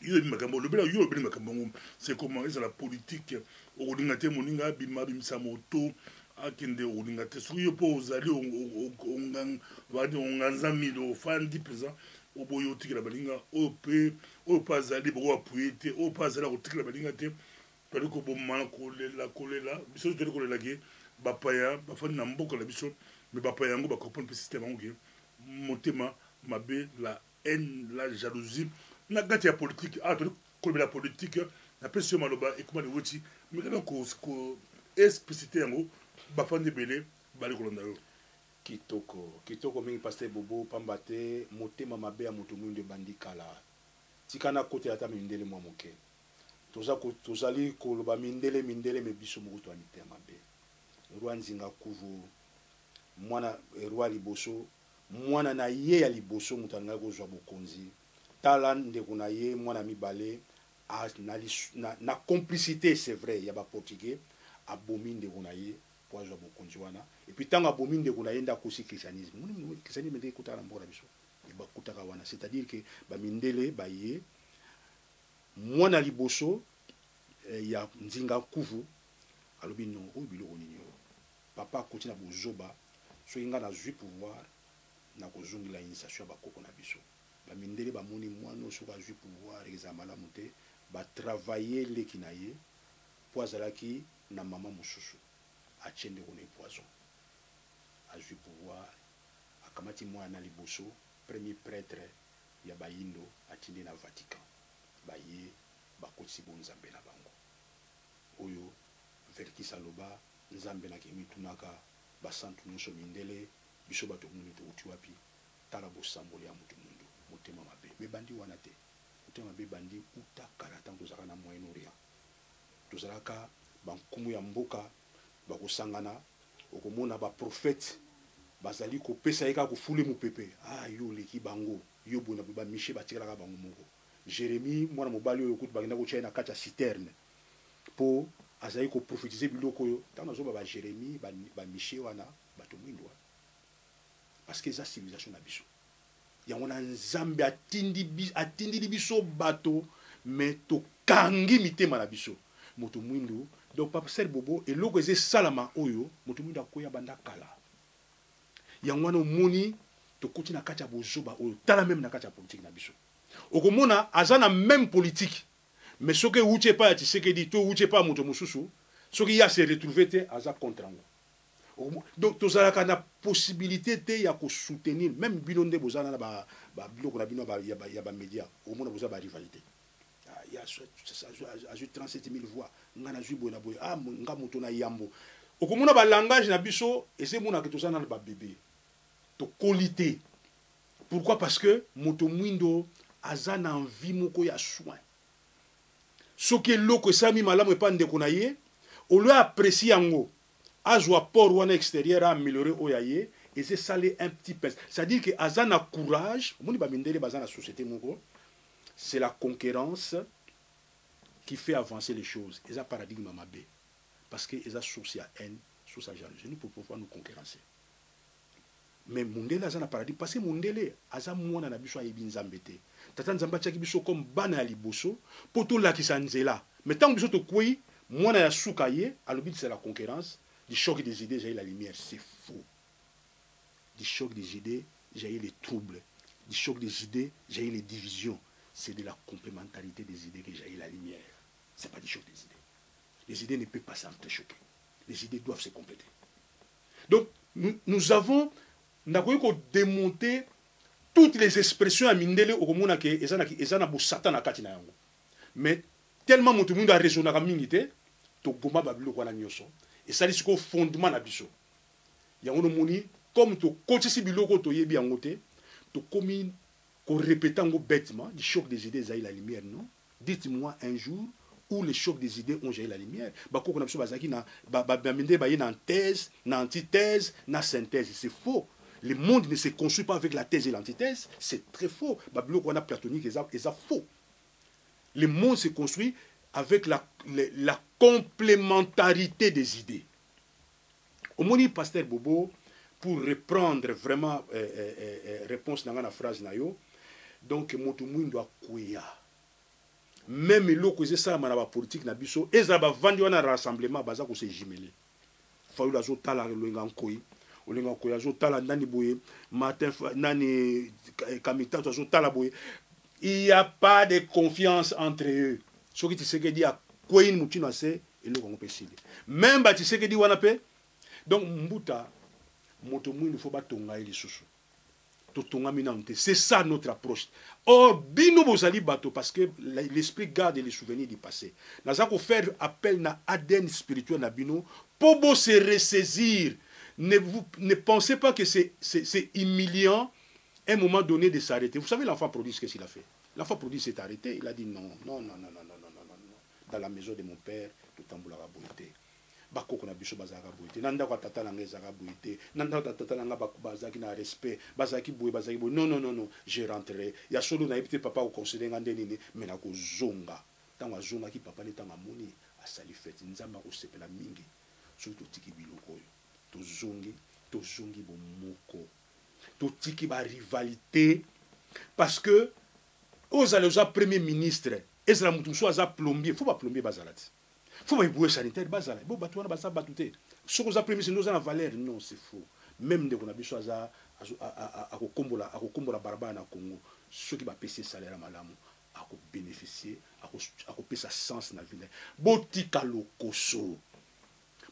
yo makambo lobela yo lobela makambo c'est comment est la politique olinga te moninga bima bimisa moto akende olinga te so yo po ozali onganza milo fandi penza oboyo tikela balinga ope opazali boko appuyer te opazala kotikela balinga te pali ko bomana kolela biso tele kolela ke bapaya bafani na mboka la biso mais bapaya yango bakomprendre pe système yango motema mabe la haine la jalousie na gati ya politique toli kolobela politique na pesi yo maloba ekomani woti mais kana ko explicité yango bafandi ebele bali kolonda yo kitoko mingi pasteur Bobo pamba te motema mabe ya moto mwinde bandi kala tikana kote ata mindele mwa moke tozali koloba mindele me biso moko to amite mabe roi nzinga kuvu mwana roi liboso mwana na ye ya liboso mutanga kozwa bokonzi tala ndeko na ye mwana mibale na complicité c'est vrai ya ba portugais abomi ndeko na ye po azwa bokonzi wana et puis tanga abomi ndeko na ye nda kosi christianisme christianisme ndeko kutaka mbora biso e ba kutaka wana c'est-à-dire que ba mindele ba ye mwana liboso ya nzinga kuvu alobi non o biloko nini papa koti na bozoba so inga na zui pouvoir na kozongela initiation bakoko na biso bamindele bamoni mwana soki azwi pouvoir eza malamu te batravaille leki na ye po azalaki na mama mosusu atie ndeko na ye poison azwi pouvoir akamati mwana liboso premier prêtre ya bayindo atindi na Vatican baye bakotisi bonzambe na bango oyo verkis aloba nzambe nakemi tunaka basantu nyonso mindele biso bato mundu touti wapi tala bosamboli ya mutu mundu motema mabe bebandi wana te motema mabe bandi uta kala ntango tozalaka na Moyen-Orient tozalaka bankumu ya mboka bakosangana okomona baprofete bazali kopesa ye kaka kofule mopepe yo leki bango yo bona bamishe batikalaka bango moko Jérémie mwana mobali oyo kutu bakenda kotia na kati ya citerne po azali koprofetize biloko oyo ntango nazoba ba Jérémie bamishe wana bato mwindo parce que eza civilisation na biso yango na nzambe atindili biso bato me tokangi mitema na biso moto mwindo donc Pasteur Bobo eloko eze salama oyo moto mwindo akoya banda kala yango wana omoni tokoti na kati ya bozoba oyo tala même na kati ya politique na biso okomona aza na même politique mais soki euti epai ya Tshisekedi to euti epai ya moto mosusu soki ya se retrouve te aza contre yango donc tozalaka na possibilité te ya kosoutenir même bino nde bozala na biloko na bino ya bamédia okomona boza barivalité azwi 37 000 voix nga nazwi boye na boye nga moto na yambo okomona balangage na biso esemonaka tozala na babebe tokoli te pourquoi parce que moto mwindo aza na envie moko ya soin soki eloko esami malamu epa ndeko na ye olo apprécie yango azwa port wana extérieur a améliorer oya ye ese sale un petit peu c'est-à-dire que aza na courage omoni bamindele baza na société moko c'est la concurrence qui fait avancer les choses eza paradigme mabe parce que eza source ya haine source ya jalousie nous pour pouvoir nous concurrencer mais mundele aza na paradigme parce que mundele aza mwana na biso ayebi nzambe te tata nzambe atiaki biso comme bana ya liboso po tolakisa nzela mais ntango biso tokwei mwana ya suka ye alobi c'est la concurrence du choc des idées j'ai la lumière c'est faux du choc des idées j'ai les troubles du choc des idées j'ai les divisions c'est de la complémentarité des idées que j'ai la lumière c'est pas du choc des idées les idées ne peuvent pas s'entrechoquer les idées doivent se compléter donc nous avons démonter toutes les expressions à mindele okomona ke ezana bo satan na kati na yango mais tellement moto mundo a raisonner ka mingité to goma babilo kwa na nyoso et ça dit ko fondement na biso yango no moni comme to kotisi biloko to yebi yango te to komi ko répéter ngo bêtement du choc des idées zaï la lumière non dites-moi un jour où les chocs des idées ont jailli la lumière bako na biso bazaki na baminde ba na thèse na antithèse na synthèse c'est faux. Le monde ne se construit pas avec la thèse et l'antithèse. C'est très faux. Babylone qu'on a platonique et ça faux. Le monde se construit avec la complémentarité des idées. Au moni Pasteur Bobo, pour reprendre vraiment réponse dans la phrase nayo, donc moto mundo akoya. Même lo que ça na ba politique na biso, ezaba vandi wana rassemblement baza ko se jimeler. Faulu azo tala lo ngankoi. Olinga koyazo tala nani boye matin nani kamita tozo tala boye il y a pas de confiance entre eux ce qui Tshisekedi a koyin mutino ase eloko ngopesile même ba Tshisekedi wana pe donc mbuta moto mwini faut batonga ili susu totonga minante c'est ça notre approche or bino bozali bato parce que l'esprit garde les souvenirs du passé naza ko faire appel na ADN spirituel na bino pour bo se ressaisir. Ne pensez pas que c'est humiliant à un moment donné de s'arrêter. Vous savez, l'enfant prodige, qu'est-ce qu'il a fait? L'enfant prodige s'est arrêté. Il a dit non. Dans la maison de mon père, tout en boulot à boité. Bako qu'on a biso bazaka boité. Nanda kwa tata langa zaka boité. Nanda kwa tata langa bazaki na respect. Bazaki boé, bazaki boé. Non. J'ai rentré. Il y a solo na épité papa au conseiller ngande nini. Mais na ko zonga. Tanga zonga ki papa le tanga moni. A sali fête. Nzamba ko sepela mingi. Surtout tiki biloko. Tozongi bomoko totiki ba rivalité parce que aux premier ministre ezala mutu so aza plombier faut pas plombier bazalati faut pas bouer sanitaire bazala bo batu wana baza batute soko za premier ministre na valeur non c'est faux même de qu'on a biso aza akokombola barabara na Congo soki bapesi salaire malamu akobénéficier akopesa sens na vie botika lokoso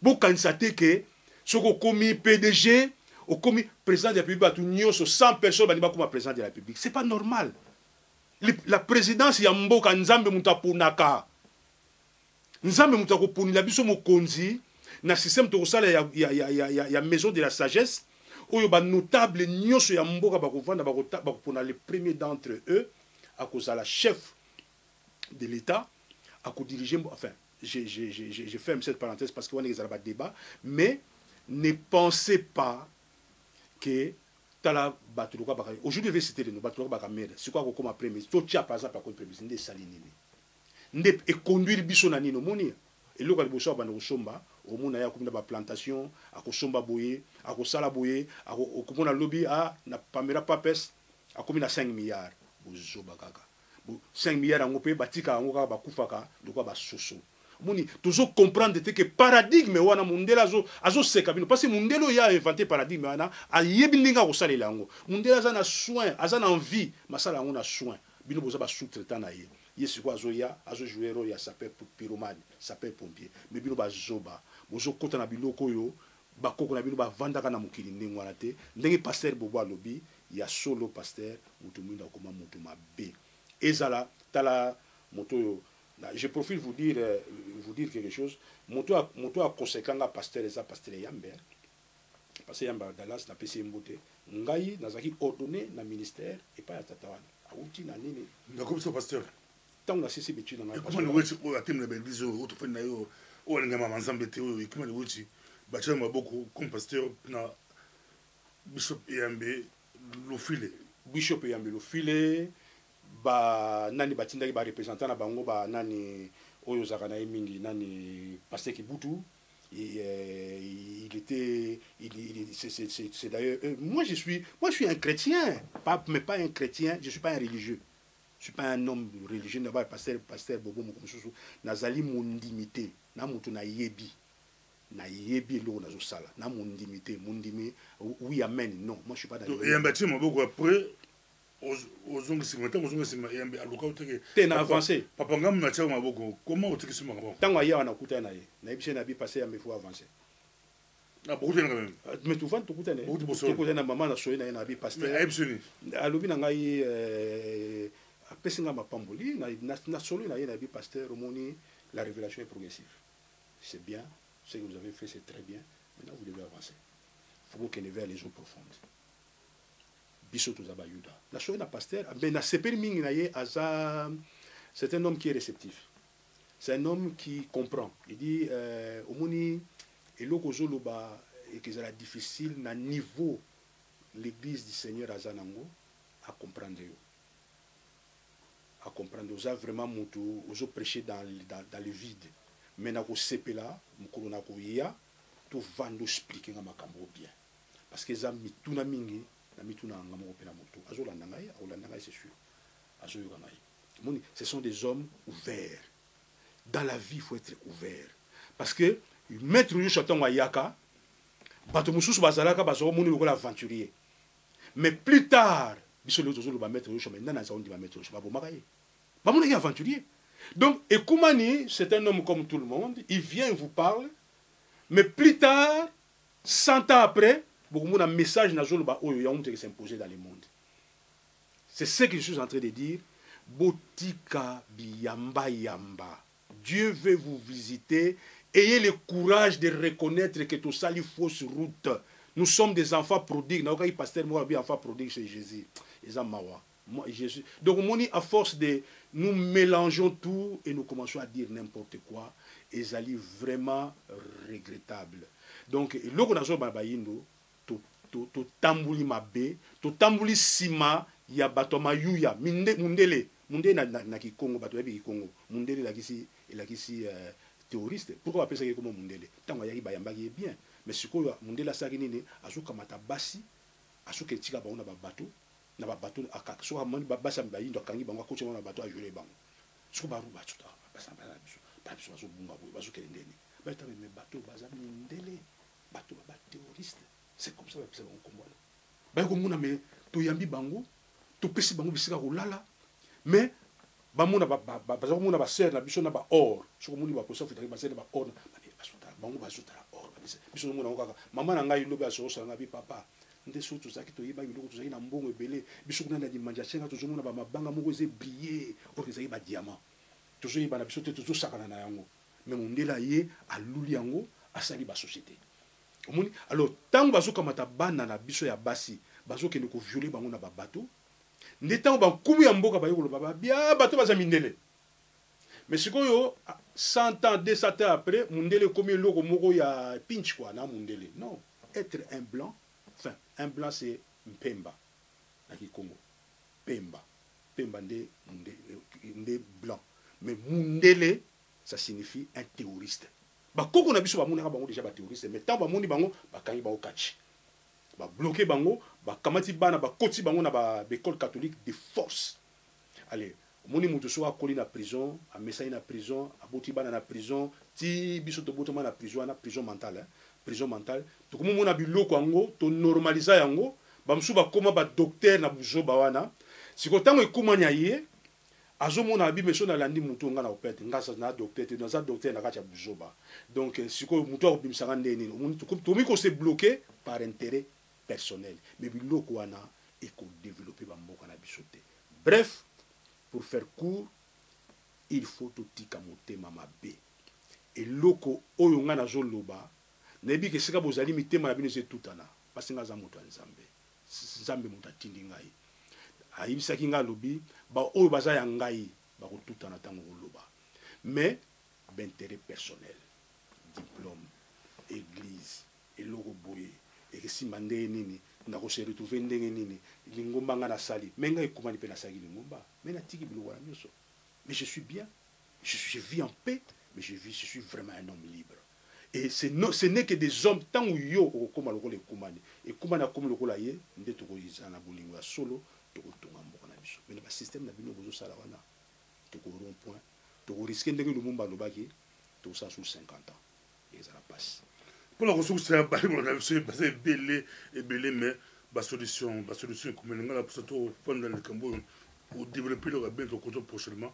bokanisa te ke soki okomi PDG okomi président de la République bato nyonso 100 personnes bandi bakoma président de la République c'est pas normal. La présidence ya mboka nzambe mutu aponaka nzambe mutu akoponela biso mokonzi na système tokosala ya maison de la sagesse oyo banotable nyonso ya mboka bakovanda bakopona le premier d'entre eux akozala chef de l'État akodiriger enfin je ferme cette parenthèse parce que on est à débat mais ne pensez pas que aujourd'hui je vais citer les noms c'est quoi comme premier to tia par exemple comme premier ndé salinini ndé et conduire biso na nino moni et loka liboso bana kosomba omona ya komina ba plantation akosomba boye akosala boye akomona lobby na Pamela Papes akomina 5 milliards bozoba kaka 5 milliards yango pe batika yango kaka bakufaka lokwa basoso moni toujours comprendre que paradigme wana mundela azo seka bino parce que mundelo ya inventé paradigme wana ayebi ndinga ko salela yango mundela za na soin aza na envie masala yango na soin bino boza ba sous-traitant na ye yesi ko azo jouer rôle ya sapeur pyromane sapeur pompier mais bino bazoba bozo kota na biloko yo bakoko na bino bavandaka na mokili ndenge wana te ndenge pasteur Bobo alobi ya solo pasteur mutu mwinda koma mutu mabe ezala tala moto. Je profite vous dire quelque chose. Moto a conséquent à pasteur et ça pasteur Yambe. Pasteur Yamba Dallas na PC Mbote. Ngai nazaki ordonné na ministère et pas à Tatawan. Auti na nini. Comme ça pasteur. Tant na sisi bitu na ngai. Comment le wechi o atem na bendizo o to fena yo o nga mama nzambe te o comment le wechi ba chama beaucoup comme pasteur na Bishop Yambe Lofile. Bishop Yambe Lofile. Ba nani batindaki ba représentant na bango ba nani oyo zakana mingi nani pasteur Kibutu c'est d'ailleurs moi je suis un chrétien mais pas un chrétien, je suis pas un religieux, je suis pas un homme religieux na ba pasteur Bobo Mokomususu nazali mondimité na mutu na yebi lo nazo sala na mondimité mondimi oui amen non moi je suis pas dans et un bâtiment beaucoup après Yambe aluka uteke tena avancé papa ngam na tshama maboko comment uteke sima ngabo tango ya wana kutana ye na ibise na bi passer ya faut avancer na beaucoup quand même mais tout vent tukutana tukutana mama na soye na bi pasteur mais ibisoni alobi na ngai apesinga mapamboli na solo na ye na bi pasteur omoni la révélation est progressive c'est bien ce que vous avez fait c'est très bien maintenant vous devez avancer faut que vous vers les eaux profondes. La chose pasteur, c'est un homme qui est réceptif. C'est un homme qui comprend. Il dit, Omoni, et l'okozoloba, et que c'est difficile, na niveau l'église du Seigneur Azanango, à comprendre. À comprendre. Osa vraiment moutou, oso prêcher dans le vide. Mais na ko sepela, mukolo na ko ya, to vando expliquer nga makambo bien. Parce que ça mituna mingi, c'est sûr. Ce sont des hommes ouverts. Dans la vie, il faut être ouvert. Parce que maître Yushatan Wayaka, Batomusus Bazalaka, Bazomoni le aventurier. Mais plus tard, aventurier. Donc, Ekoumani, c'est un homme comme tout le monde. Il vient, il vous parle. Mais plus tard, 100 ans après, beaucoup de messages qui s'imposer dans le monde. C'est ce que je suis en train de dire. Botika biyamba yamba. Dieu veut vous visiter. Ayez le courage de reconnaître que tout ça, il faut sur route. Nous sommes des enfants prodigues. Nous sommes pasteur, moi, enfant prodigue chez Jésus. Donc, à force de nous mélangeons tout et nous commençons à dire n'importe quoi, et ça est vraiment regrettable. Donc, le qu'on a to tambuli mabe to tambuli sima ya bato mayuya mundele na Kikongo bato ya Kikongo mundele lakisi terroriste. Pourquoi appeler ça comme mundele tango ya bayamba qui est bien mais sikoyo mundele asaki nini azuka matabasi asuka etika baona babato na babato akasoka mani babasa mbayindo kangi bango akoche na bato ajule bango siko baru bato basa baso baso bunga boy baso kelendeni bato me bato baza mundele bato ba terroriste. C'est comme ça que on comprend. ba ko muna me to yambi bango to pesi bango bisika ko lala mais ba muna ba muna ba ser na biso na ba or so ko muni ba ko sa futa ba ser ba or ba asuta bango ba asuta or ba biso muna ko kaka mama na ngai lobe aso sa ngabi papa nde so to zaki to yiba biloko to zaki na mbongo ebele biso kuna na dimanja chenga to zomuna ba mabanga moko eze briller or ke zaki ba diamant to zo yiba na biso te to zo sakana na yango mais mondela ye aluli yango asali ba société omoni alors tango bazo kamata bana na biso ya basi bazo kende ko violer bango na ba bateau nde tango ba kumu ya mboka ba yolo ba bia bateau baza mindele mais sikoyo 100 ans 200 ans après mondele comme loko moko ya pinch quoi na mondele non être un blanc enfin un blanc c'est mpemba na Congo pemba pemba nde blanc mais mundele ça signifie un terroriste ba koko na biso ba mona bango déjà ba terroriste mais tant ba moni bango ba kangi ba okachi ba bloquer bango ba kamati bana ba koti bango na ba école catholique de force allez moni mutu so akoli na prison a mesai na prison aboti bana na prison ti biso to botoma na prison mentale prison mentale to komo mona biloko yango to normaliser yango ba msu ba koma ba docteur na buzo ba wana siko tango ekumanya ye azomona bi meso na landi mutu nga na opete ngasa na docteur te na za docteur na kacha buzoba donc siko mutu akobimisa ndeni omuntu to mi ko se bloquer par intérêt personnel mais biloko wana eko développer ba mboka na bisote bref pour faire court il faut tout tika motema mabe eloko oyo nga na zoloba nebi ke sika bozali mitema na bino se tutana parce nga za moto nzambe nzambe moto atindi ngai ayibisaki nga lobi ba oyo baza ya ngai ba ko tutana tango loba mais d'intérêt personnel diplôme église eloko boye ekisimba ndenge nini na ko se retrouver ndenge nini lingomba nga na sali menga ekumani pe na sali lingomba mais na tiki biloko na nyoso mais je suis bien je vis en paix mais je suis vraiment un homme libre et ce n'est que des hommes tant ou yo okoma lokolo ekumani ekumani akomi lokola ye nde tokoyiza na bolingo ya solo tokotunga mboka na biso mais na système na bino bozo sala wana toko rond point toko risquer ndenge lumumba lobaki to ça sur 50 ans et ça la passe pour la ressource c'est pas bon na c'est basé belé et belé mais ba solution comme nga la pour to fondre le cambo pour développer le bien to côté prochainement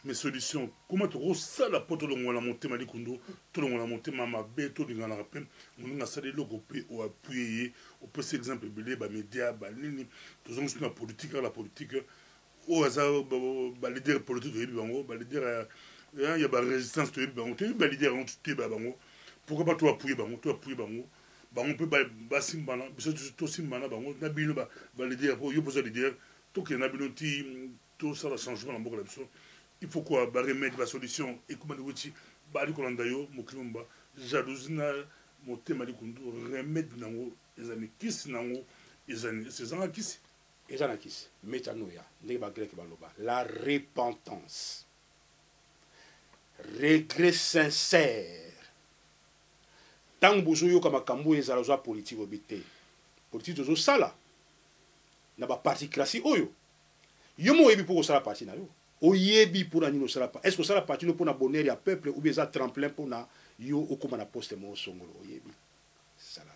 mais solution comment to ça la poto longo la monter mali kundo to longo la monter mama be to linga na rappel on nga sala logo pe o appuyer au peut exemple belé ba média ba nini to zongo sur la politique o hasard ba leader politique et bango ba leader il y a ba résistance to bango to ba leader on te ba bango pourquoi pas toi appuyer bango bango peut ba simbana biso to simbana bango na bino ba leader pour yo poser leader to que na bino ti to ça la changement na mboka la biso il faut quoi ba remettre ba solution et comment dire ba li kolanda yo mokilomba jalousie na motema li kundu remettre nango ezami kisi nango ezani ces ans kisi ezana kisi metanoia ndenge ba grec baloba la repentance regret sincère tant bozo yo kama kambo ezala zo politique obité politique zo sala na ba particratie oyo yo mo yebi pour sala parti na yo oyebi pour na nino sala pa est-ce que sala parti no pour na bonheur ya peuple ou bien ça tremplin pour na yo okoma na poste mo songolo oyebi sala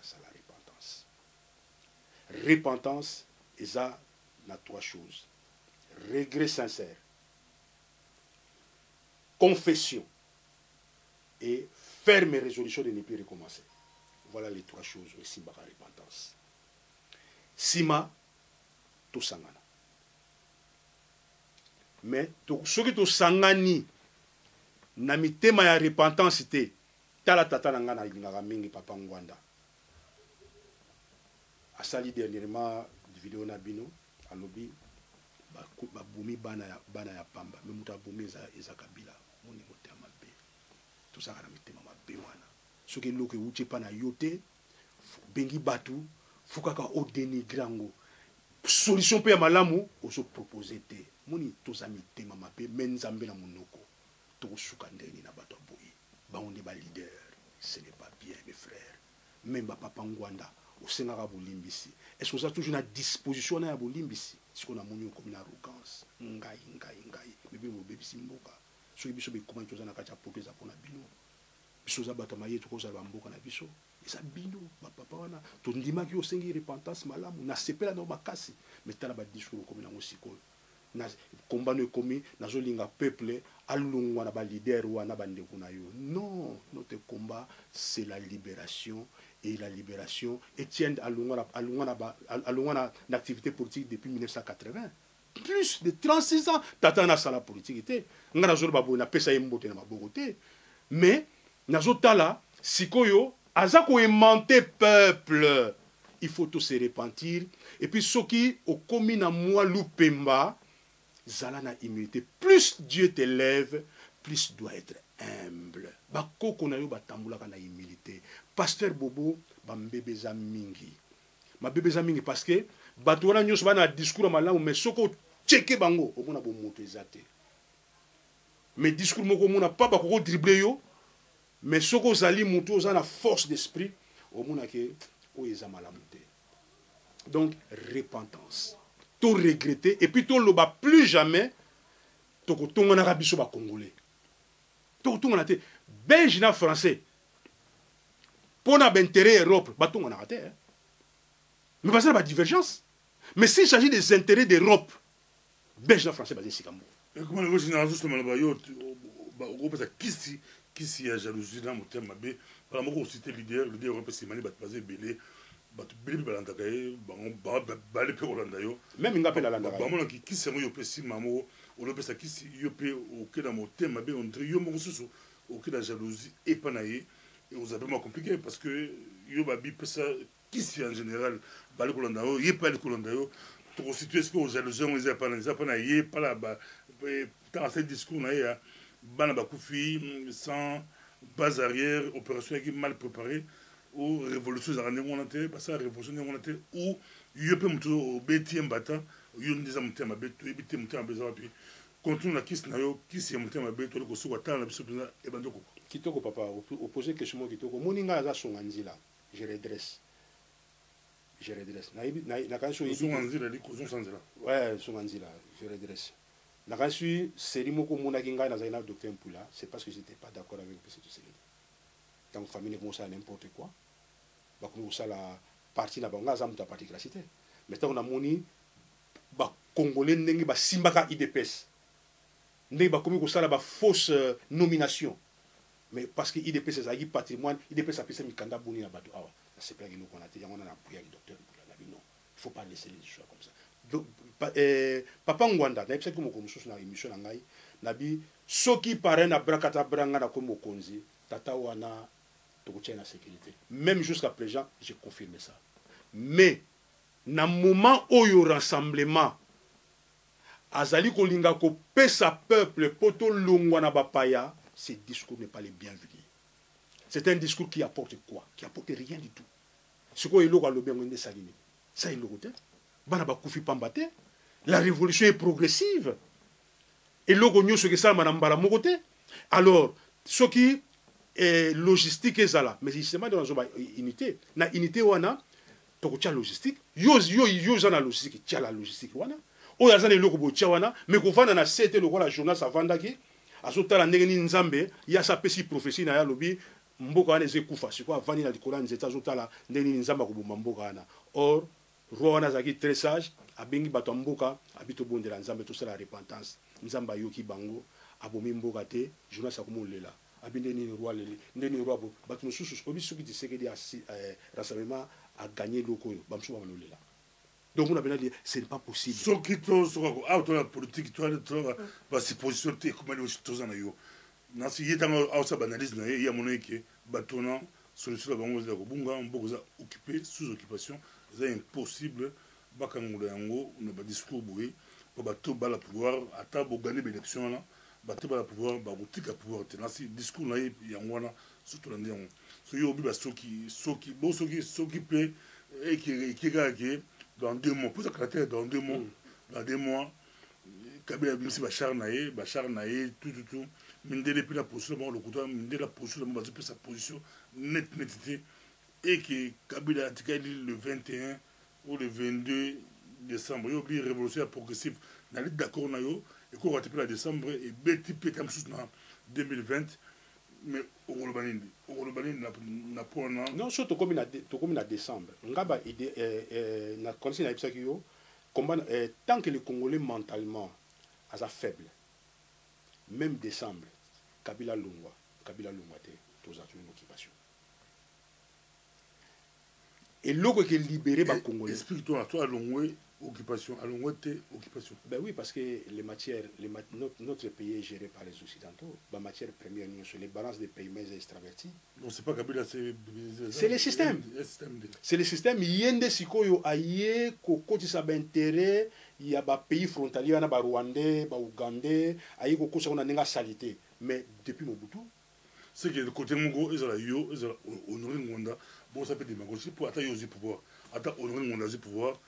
repentance eza na trois choses regret sincère confession et ferme résolution de ne plus recommencer. Voilà les trois choses ici par la repentance. Sima, tout sangana. Mais ce qui tout sangani, na mitema ya repentance te, tala tata nangana ngara mingi papa ngwanda. Asali dernièrement vidéo na bino, alobi ba bumi bana ya pamba, mais muta bumi eza kabila, moni motema be. Tout ça na mitema mabe wana soki loke uche pa na yote bengi batu fukaka o dénigrango solution pe ya malamu oso proposer te moni to za mitema mabe menzambe na monoko to suka ndeni na bato boyi ba on ba leader ce n'est pas bien mes frères même ba papa ngwanda osenga ka bolimbisi est-ce que ça toujours na disposition na ya bolimbisi siko na moni comme une arrogance ngai mais be mo bebisi mboka soki biso be comment toza na kati ya popeza pona bino biso za bato maye tokozala bamboka na biso eza bino bapapa wana tondimaki osengi repentance malamu nasepela na makasi mais tala badiscours okomi nango sikoyo kombano ekomi nazolinga peuple alongwa na balider wana bandeko na yo. Non, notre combat c'est la libération, et la libération Etienne alongwa na activité politique depuis 1980. Plus de 36 ans tata na sala politique était nga nazolo babo na pesa yembote na maboko te, mais nazotala sikoyo azako aimanter peuple, il faut tous se repentir et puis soki okomi na moi lupemba zala na humilité. Plus Dieu t'élève, plus doit être humble. Bakoko na yo batambulaka na humilité. Pasteur Bobo bambebeza mingi. Ma bebeza mingi parce que bato wana nyonso bana discours malamu mais soko checker bango omona bo moto ezate. Mais discours moko mona pas bakoko dribbler yo mais soko zali moto za na force d'esprit omona ke o eza malamu te. Donc repentance. Tout regretter et puis tout le bas plus jamais tout on a rabiso ba congolais tout on a été belge na français pour na intérêt Europe ba tout on a raté mais parce que la divergence mais s'il s'agit des intérêts d'Europe belge na français basé sikambo et comment le général justement là yo ba on peut qui a jalousie dans mon thème mais par la moko cité leader Europe c'est mani ba basé belé bato bili balandaka ye bali mpe kolanda yo même nga mpe nalandaka bamonaki kisi yango yo mpe nsima moko olopesa kisi yo mpe oke na motema mabe ondre yo moko susu oke na jalousie epa na ye oza vraiment compliqué parce que yo babi pesa kisi en général bali kolanda yo ye mpe ali kolanda yo tokositue ceque ojalousie yango eza pa na ye pala tanga se discours na ye ya bana bakufi sans base arrière opération yaki mal préparée ou révolution za ndenge on te parce que révolution ndenge on te ou yo pe muto obeti mbata yo ndiza mutema beto ebite mutema bezo puis continue na kisi na yo kisi ya mutema beto ko suka tala biso pina e bandoko kitoko papa opposer question mo kitoko moninga za songa nzila je redresse na kanso yi songa nzila li ko songa nzila ouais songa nzila je redresse na kanso seri moko mona kinga na zaina docteur Mpula c'est parce que j'étais pas d'accord avec cette série. Donc famille commence à n'importe quoi bakomi kosala parti na bango aza moto ya particularité mais ntango namoni bacongolais ndenge basimbaka idps ndenge bakomi kosala bafausse nomination mais parce que idps ezalaki patrimoine idps apesa mikanda boni na bato awa nasepelaki eloko na te yango wana napuyaki docteur Mpula nabi non il faut pas laisser les choix comme ça. Donc, papa ngwanda nayebisaki moko mosusu na émission na ngai nabi soki pare na brakata branga na komi mokonzi tata wana la sécurité. Même jusqu'à présent, j'ai confirmé ça. Mais, dans le moment où il y a un rassemblement, Azali Kolinga ko pesa peuple poto longwana bapaya, ce discours n'est pas le bienvenu. C'est un discours qui apporte quoi? Qui apporte rien du tout. Ce qu'on est là, le bien de Salini. Ça est le côté. Bana bakoufi pambate. La révolution est progressive. Et l'ogonyo ce que ça manambara mon côté. Alors, ce qui et logistique ezala mais justement dans la unité na unité wana toko tia logistique yo na logistique tia la logistique wana o yazana eloko bo tia wana mais ko vanda na sete loko la journée ça vandaki azotala ndenge ni nzambe ya sa pesi prophétie na ya lobi mboka wana ezekufa siko avani na likola nzeta azotala ndenge ni nzamba ko bomba mboka wana or roi zaki très sage abengi bato mboka abito bondela nzambe to sala repentance nzamba yoki bango abomi mboka te journée ça komo lela abindeni roi leli ndeni roi bo batu susu obi soki tisekedi rassemblement a gagné loko bamsu ba lolela donc on a bien dit c'est pas possible soki to soko auto la politique to ba se position te comme les choses na yo na si yeta au sa banalise na ya moneke batona solution la bango za ko bunga mboko za occupé sous occupation c'est impossible bakangola yango na ba discours boye ba bato ba la pouvoir ata bo gagner l'élection là bato ba la pouvoir ba boutique à pouvoir te nasi discours na yango wana surtout la ndenge so yo bi ba soki pe et qui gage dans 2 mois pour ça caractère dans 2 mois dans 2 mois kabila bimisi bachar na ye tout mindele puis la position bon le couteau mindele la position ba pe sa position netité et que kabila atikali le 21 ou le 22 décembre yo bi révolution progressive na d'accord na yo et qu'on rattrape la décembre et beti pétam sous na 2020 Mais au n'a pas un non, surtout comme en décembre. Ngaba na conseil na ipsaki yo combat tant que les Congolais mentalement à faible. Même décembre, Kabila Lungwa te tous une occupation. Et l'autre qui est libéré par Congolais. Explique-toi, toi, à Longwe, occupation. À Longwe, occupation. Ben oui, parce que les matières, notre pays est géré par les Occidentaux. Les matières premières, les balances des paiements extravertis. Non, c'est pas Kabila, c'est le système. C'est le système. Il y a des sikoyo aïe, koko tu sabes intérêt, il y a des pays frontaliers, il y a des Rwandais, des Ougandais, aïe koko ça on a une salité. Mais depuis Mobutu. C'est que le côté Mongo, ils ont la yo, ils ont honoré Mwanda. Bon, ça peut démagoger pour attendre aussi pouvoir. Attends, honorer Mwanda aussi pouvoir.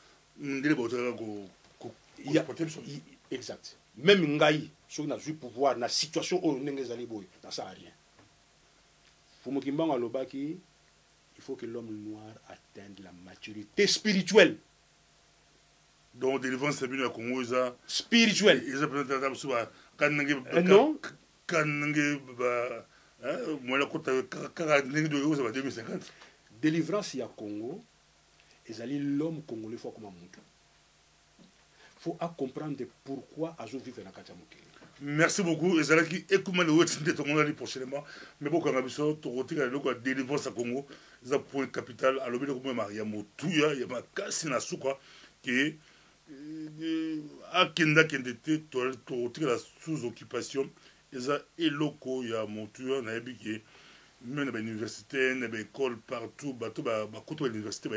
Exact. Même Ngaï, si on a eu pouvoir, dans la situation où on est allé, ça n'a rien. Il faut que l'homme noir atteigne la maturité spirituelle. Donc, délivrance, c'est bien à Congo, spirituelle. Ils ont non. Délivrance, il y a Congo. Et l'homme congolais faut comme un mouton. Faut comprendre pourquoi Azo vivre dans Kachamuke. Merci beaucoup. Et ça qui écoute le web de ton monde prochainement. Mais beaucoup de gens ont été délivrance à Congo. Ils ont point capital. Alors bien comme Maria Motuya, il y a ma casse na souka qui a kenda kendete to la sous occupation. Ils ont éloko il y a Motuya na ebiké. Même dans l'université, dans l'école, partout, bateau, à l'université,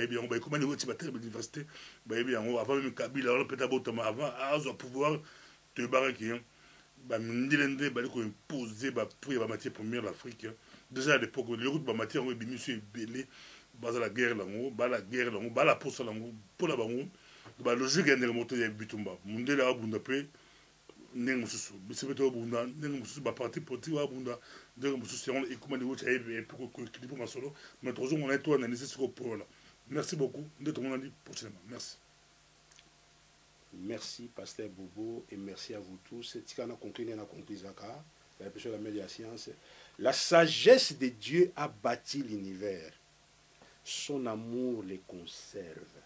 comment les autres batailles à l'université, avant même Kabila, peut-être avant, à pouvoir te barraquer, Mindilende, imposer pour la matière première l'Afrique. Déjà à l'époque, les routes de matière ont été belé, la guerre, la poste, pour la banque, le jeu gagne le moteur de Bitumba. Mundela Bundapé. Ndenge mususu bisebeto obunda ndenge mususu ba parti politique obunda ndenge mususu et comment les autres et pour équilibrer ma solo mais toujours on a tout analysé sur pour là. Merci beaucoup de tout le monde prochainement. Merci pasteur Bobo et merci à vous tous. C'est qu'on a conclu Zaka la personne de la média science. La sagesse de Dieu a bâti l'univers. Son amour les conserve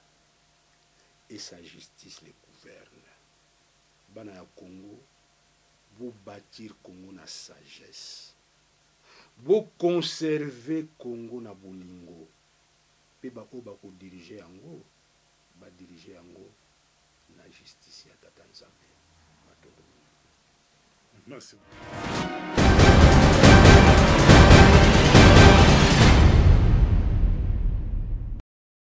et sa justice les gouverne. Bana ya Congo, vous bâtir Congo na sagesse, vous conserver Congo na bolingo, pe bako bako diriger yango, ba diriger yango na justice ya Tata Nzambe. Merci.